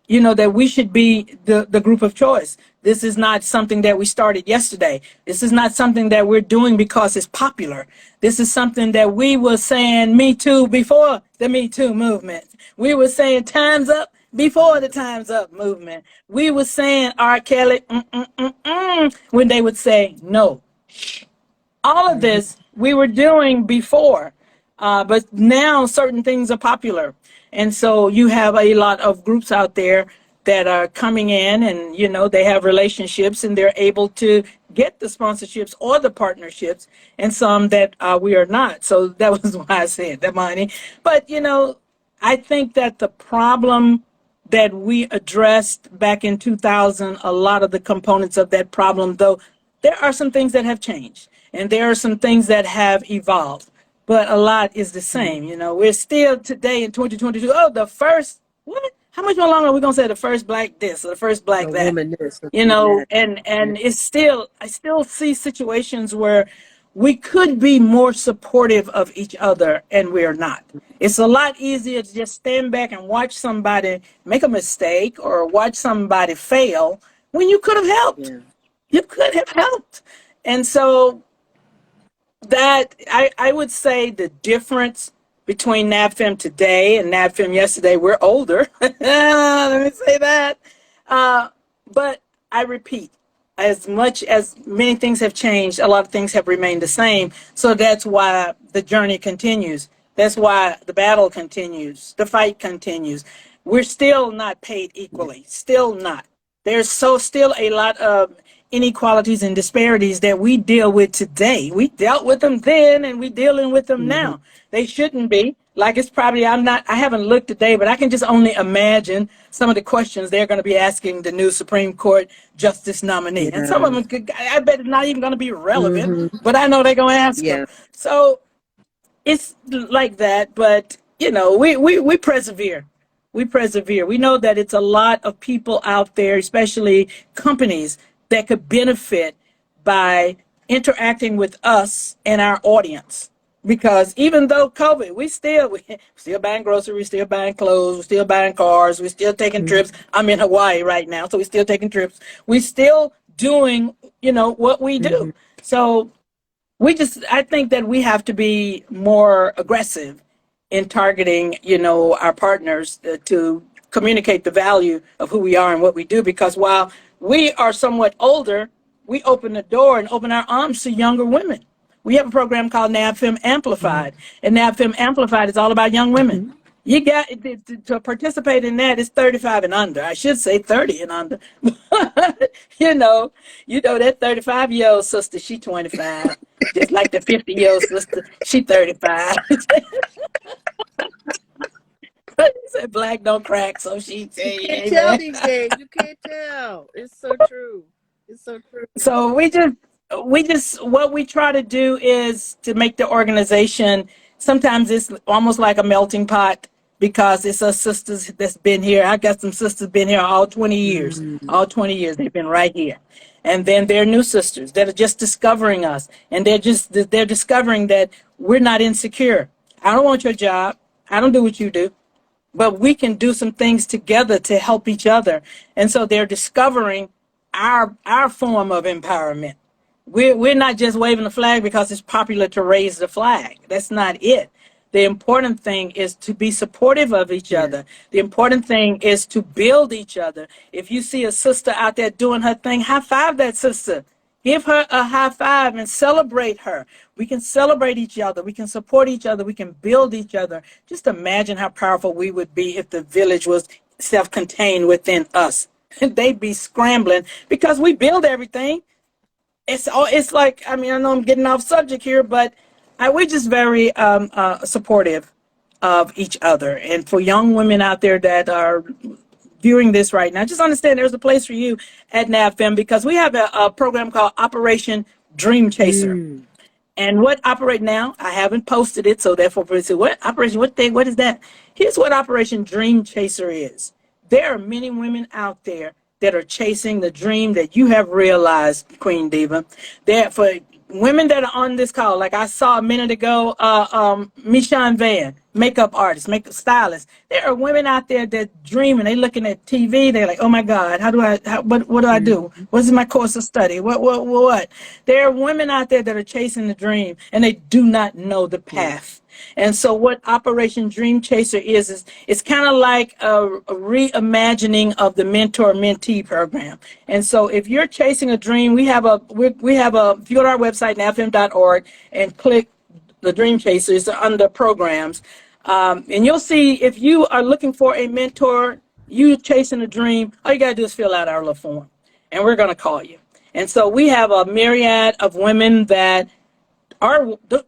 Speaker 2: that we should be the group of choice. This is not something that we started yesterday. This is not something that we're doing because it's popular. This is something that we were saying Me Too before the Me Too movement. We were saying Time's Up before the Time's Up movement. We were saying R. Kelly, when they would say no. All of this we were doing before, but now certain things are popular. And so you have a lot of groups out there that are coming in and, they have relationships and they're able to get the sponsorships or the partnerships, and some that we are not. So that was why I said that, money. But, I think that the problem that we addressed back in 2000, a lot of the components of that problem, though, there are some things that have changed and there are some things that have evolved. but a lot is the same. You know, we're still today in 2022. Oh, the first, what? How much more longer are we going to say the first black this or the first black
Speaker 1: A
Speaker 2: that?
Speaker 1: woman this, a
Speaker 2: You
Speaker 1: woman
Speaker 2: know,
Speaker 1: that.
Speaker 2: and it's still, I still see situations where we could be more supportive of each other and we're not. It's a lot easier to just stand back and watch somebody make a mistake or watch somebody fail when you could have helped.
Speaker 1: Yeah.
Speaker 2: You could have helped. And so that I would say the difference between NABFEM today and NABFEM yesterday, we're older. Let me say that. But I repeat, as much as many things have changed, a lot of things have remained the same. So that's why the journey continues. That's why the battle continues. The fight continues. We're still not paid equally. Still not. There's still a lot of inequalities and disparities that we deal with today. We dealt with them then and we're dealing with them
Speaker 1: Mm-hmm.
Speaker 2: now. They shouldn't be. Like it's probably, I haven't looked today, but I can just only imagine some of the questions they're going to be asking the new Supreme Court justice nominee. And some of
Speaker 1: Yeah.
Speaker 2: them, I bet it's not even going to be relevant,
Speaker 1: Mm-hmm.
Speaker 2: but I know they're going to ask them.
Speaker 1: Yeah.
Speaker 2: So it's like that, but you know, we persevere. We persevere. We know that it's a lot of people out there, especially companies, that could benefit by interacting with us and our audience. Because even though COVID, we still buying groceries, we still buying clothes, we still buying cars, we still taking
Speaker 1: Mm-hmm.
Speaker 2: trips. I'm in Hawaii right now, so we still taking trips. We still doing, what we
Speaker 1: Mm-hmm.
Speaker 2: do. So I think that we have to be more aggressive in targeting, our partners to communicate the value of who we are and what we do. Because while we are somewhat older, we open the door and open our arms to younger women. We have a program called NABFEM Amplified, and NABFEM Amplified is all about young women.
Speaker 1: Mm-hmm.
Speaker 2: You got to participate in that. It's 35 and under. I should say 30 and under. you know, that 35-year-old sister, she 25. Just like the 50-year-old sister, she 35. Said black don't crack, so she
Speaker 1: You
Speaker 2: say,
Speaker 1: can't tell
Speaker 2: amen.
Speaker 1: these days. You can't tell. It's so true. It's so true.
Speaker 2: So what we try to do is to make the organization, sometimes it's almost like a melting pot because it's us sisters that's been here. I got some sisters been here all 20 years.
Speaker 1: Mm-hmm.
Speaker 2: All 20 years they've been right here. And then there are new sisters that are just discovering us, and they're discovering that we're not insecure. I don't want your job. I don't do what you do, but we can do some things together to help each other. And so they're discovering our form of empowerment. We're not just waving the flag because it's popular to raise the flag. That's not it. The important thing is to be supportive of each
Speaker 1: Yeah.
Speaker 2: other. The important thing is to build each other. If you see a sister out there doing her thing, high five that sister. Give her a high five and celebrate her. We can celebrate each other. We can support each other. We can build each other. Just imagine how powerful we would be if the village was self-contained within us. They'd be scrambling because we build everything. It's like, I mean, I know I'm getting off subject here, but we're just very supportive of each other. And for young women out there that are viewing this right now, just understand there's a place for you at NABFEM because we have a program called Operation Dream Chaser.
Speaker 1: Mm.
Speaker 2: And what Operate Now, I haven't posted it, so therefore, people say, what Operation, what is that? Here's what Operation Dream Chaser is. There are many women out there that are chasing the dream that you have realized, Queen Diva. There, for women that are on this call, like I saw a minute ago, Michonne Van, makeup artist, makeup stylist. There are women out there that dream and they looking at TV. They're like, oh my God, what do I do?
Speaker 1: Mm-hmm.
Speaker 2: What is my course of study? What? There are women out there that are chasing the dream and they do not know the
Speaker 1: Yeah.
Speaker 2: path. And so what Operation Dream Chaser is it's kind of like a reimagining of the mentor-mentee program. And so if you're chasing a dream, we have if you go to our website, nafm.org, and click the Dream Chasers under programs, and you'll see if you are looking for a mentor, you chasing a dream, all you got to do is fill out our little form, and we're going to call you. And so we have a myriad of women that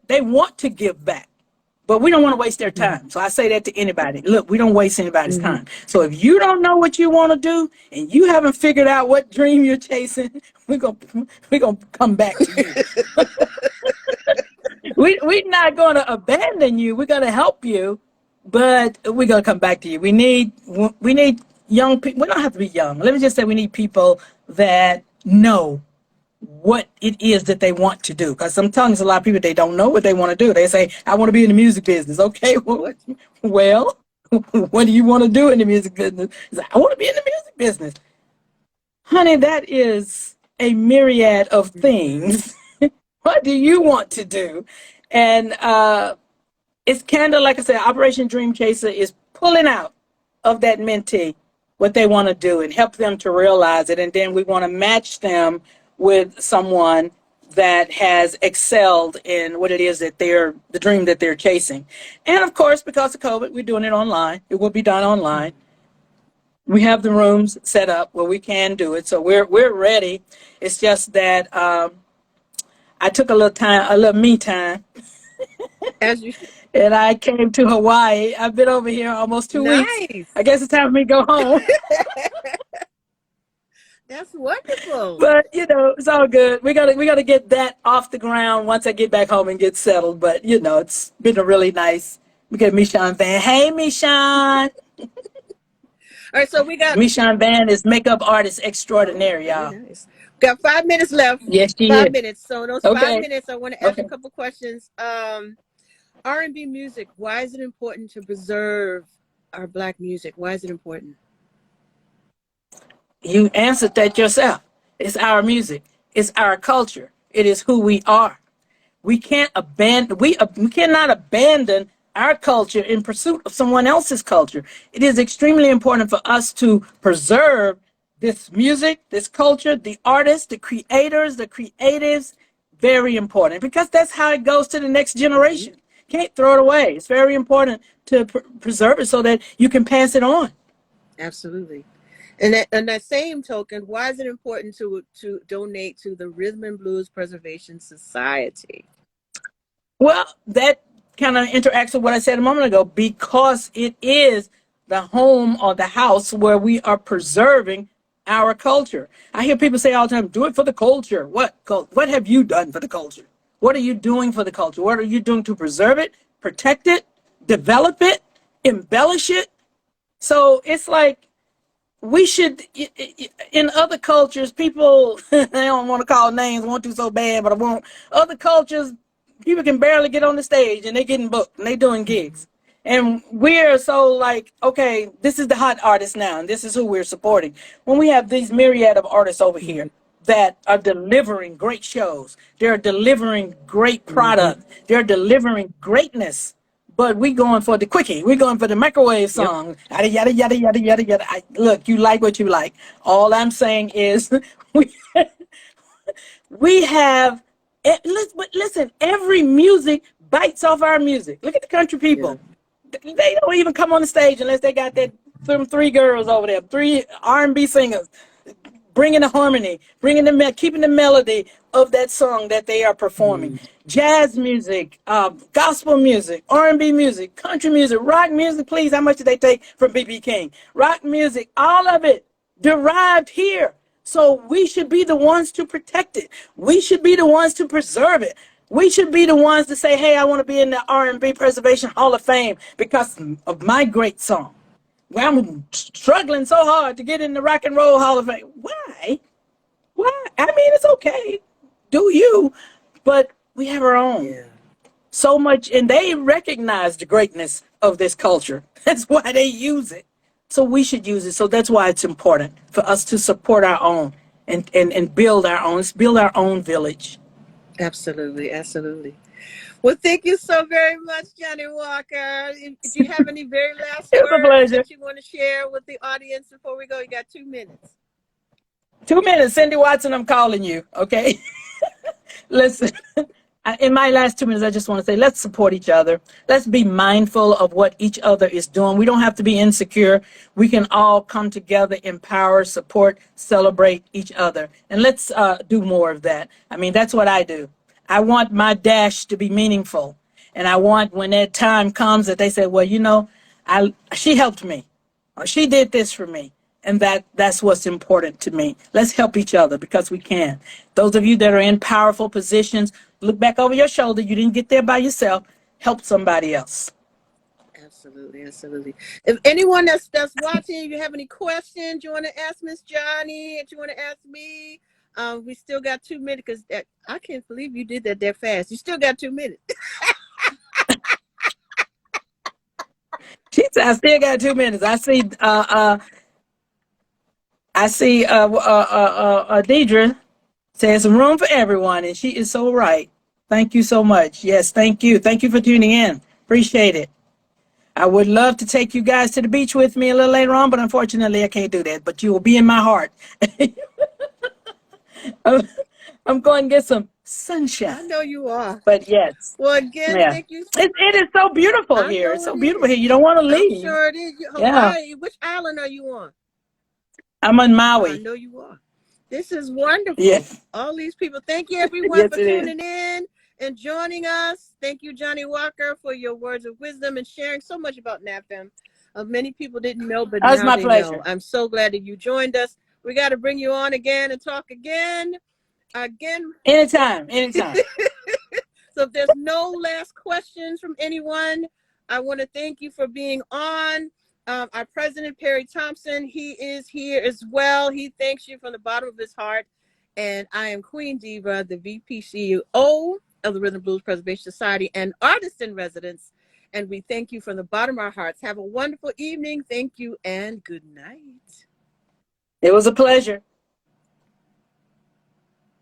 Speaker 2: they want to give back. But we don't want to waste their time. So I say that to anybody. Look, we don't waste anybody's
Speaker 1: Mm-hmm.
Speaker 2: time. So if you don't know what you want to do and you haven't figured out what dream you're chasing, we're gonna come back to you. we're not going to abandon you. We're going to help you, but we're going to come back to you. We need young people. We don't have to be young. Let me just say we need people that know what it is that they want to do. Because sometimes a lot of people, they don't know what they want to do. They say, I want to be in the music business. Okay, well, what do you want to do in the music business? It's like, I want to be in the music business. Honey, that is a myriad of things. What do you want to do? And it's kind of like I said, Operation Dream Chaser is pulling out of that mentee what they want to do and help them to realize it. And then we want to match them with someone that has excelled in what it is that the dream that they're chasing. And of course, because of COVID, we're doing it online. It will be done online. We have the rooms set up where we can do it. So we're ready. It's just that I took a little me time.
Speaker 1: As you should.
Speaker 2: And I came to Hawaii. I've been over here almost 2 weeks.
Speaker 1: Nice.
Speaker 2: I guess it's time for me to go home.
Speaker 1: That's wonderful.
Speaker 2: But it's all good. We gotta get that off the ground once I get back home and get settled. But it's been a really nice. We got Michon Van. Hey, Michon.
Speaker 1: All right, so we got
Speaker 2: Michon Van is makeup artist extraordinaire, y'all.
Speaker 1: Nice. Got 5 minutes left.
Speaker 2: Yes, she
Speaker 1: 5
Speaker 2: is.
Speaker 1: minutes. So in those
Speaker 2: Okay.
Speaker 1: 5 minutes, I want to ask you
Speaker 2: Okay.
Speaker 1: a couple questions. R&B music. Why is it important to preserve our Black music? Why is it important?
Speaker 2: You answered that yourself. It's our music. It's our culture. It is who we are. We can't abandon. We cannot abandon our culture in pursuit of someone else's culture. It is extremely important for us to preserve this music, this culture, the artists, the creators, the creatives. Very important because that's how it goes to the next generation. Can't throw it away. It's very important to preserve it so that you can pass it on.
Speaker 1: Absolutely. And that same token, why is it important to donate to the Rhythm and Blues Preservation Society?
Speaker 2: Well, that kind of interacts with what I said a moment ago, because it is the home or the house where we are preserving our culture. I hear people say all the time, do it for the culture. What have you done for the culture? What are you doing for the culture? What are you doing to preserve it, protect it, develop it, embellish it? So it's like we should, in other cultures, people, they don't want to call names, want to so bad, but I won't. Other cultures, people can barely get on the stage and they're getting booked and they're doing gigs. And we're so like, okay, this is the hot artist now and this is who we're supporting. When we have these myriad of artists over here that are delivering great shows, they're delivering great product, they're delivering greatness, but we going for the quickie. We're going for the microwave song. Yada, yada, yada, yada, yada, yada. Look, you like what you like. All I'm saying is we have, listen, every music bites off our music. Look at the country people. Yeah. They don't even come on the stage unless they got them 3 girls over there, 3 R&B singers, bringing the harmony, keeping the melody of that song that they are performing. Jazz music, gospel music, R&B music, country music, rock music. Please, how much did they take from B.B. King? Rock music, all of it derived here. So we should be the ones to protect it. We should be the ones to preserve it. We should be the ones to say, hey, I want to be in the R&B Preservation Hall of Fame because of my great song. Well, I'm struggling so hard to get in the Rock and Roll Hall of Fame. Why? I mean, it's okay. Do you? But we have our own. Yeah. So much, and they recognize the greatness of this culture. That's why they use it. So we should use it. So that's why it's important for us to support our own and build our own. Let's build our own village.
Speaker 1: Absolutely. Absolutely. Well, thank you so very much, Johnnie Walker. Do you have any very last words that you want to share with the audience before we go? You got 2 minutes.
Speaker 2: 2 minutes. Cindy Watson, I'm calling you, okay? Listen, in my last 2 minutes, I just want to say, let's support each other. Let's be mindful of what each other is doing. We don't have to be insecure. We can all come together, empower, support, celebrate each other. And let's do more of that. I mean, that's what I do. I want my dash to be meaningful. And I want when that time comes that they say, well, she helped me. Or she did this for me. And that's what's important to me. Let's help each other because we can. Those of you that are in powerful positions, look back over your shoulder. You didn't get there by yourself. Help somebody else.
Speaker 1: Absolutely, absolutely. If anyone that's watching, you have any questions you want to ask Miss Johnny, if you want to ask me, we still got 2 minutes because I can't believe you did that fast. You still got 2 minutes.
Speaker 2: She said, I still got 2 minutes. I see Deidre says some room for everyone, and she is so right. Thank you so much. Yes, thank you. Thank you for tuning in. Appreciate it. I would love to take you guys to the beach with me a little later on, but unfortunately I can't do that. But you will be in my heart. I'm going to get some sunshine.
Speaker 1: I know you are.
Speaker 2: But yes.
Speaker 1: Well, again,
Speaker 2: Yeah.
Speaker 1: thank you.
Speaker 2: It is so beautiful
Speaker 1: I
Speaker 2: here.
Speaker 1: know
Speaker 2: It's so
Speaker 1: it
Speaker 2: beautiful
Speaker 1: is.
Speaker 2: here. You don't want to
Speaker 1: I'm
Speaker 2: leave.
Speaker 1: sure it is.
Speaker 2: Yeah.
Speaker 1: Hawaii. Which island are you on?
Speaker 2: I'm on
Speaker 1: I
Speaker 2: Maui.
Speaker 1: know you are. This is wonderful.
Speaker 2: Yes.
Speaker 1: All these people. Thank you, everyone,
Speaker 2: Yes,
Speaker 1: for
Speaker 2: it is.
Speaker 1: tuning in and joining us. Thank you, Johnnie Walker, for your words of wisdom and sharing so much about NAFM. Many people didn't know, but
Speaker 2: That's
Speaker 1: now
Speaker 2: my
Speaker 1: they
Speaker 2: pleasure.
Speaker 1: know. I'm so glad that you joined us. We got to bring you on again and talk again.
Speaker 2: Anytime.
Speaker 1: So if there's no last questions from anyone, I want to thank you for being on. Our president, Perry Thompson, he is here as well. He thanks you from the bottom of his heart. And I am Queen Diva, the VP CEO of the Rhythm Blues Preservation Society and artist in residence. And we thank you from the bottom of our hearts. Have a wonderful evening. Thank you and good night.
Speaker 2: It was a pleasure.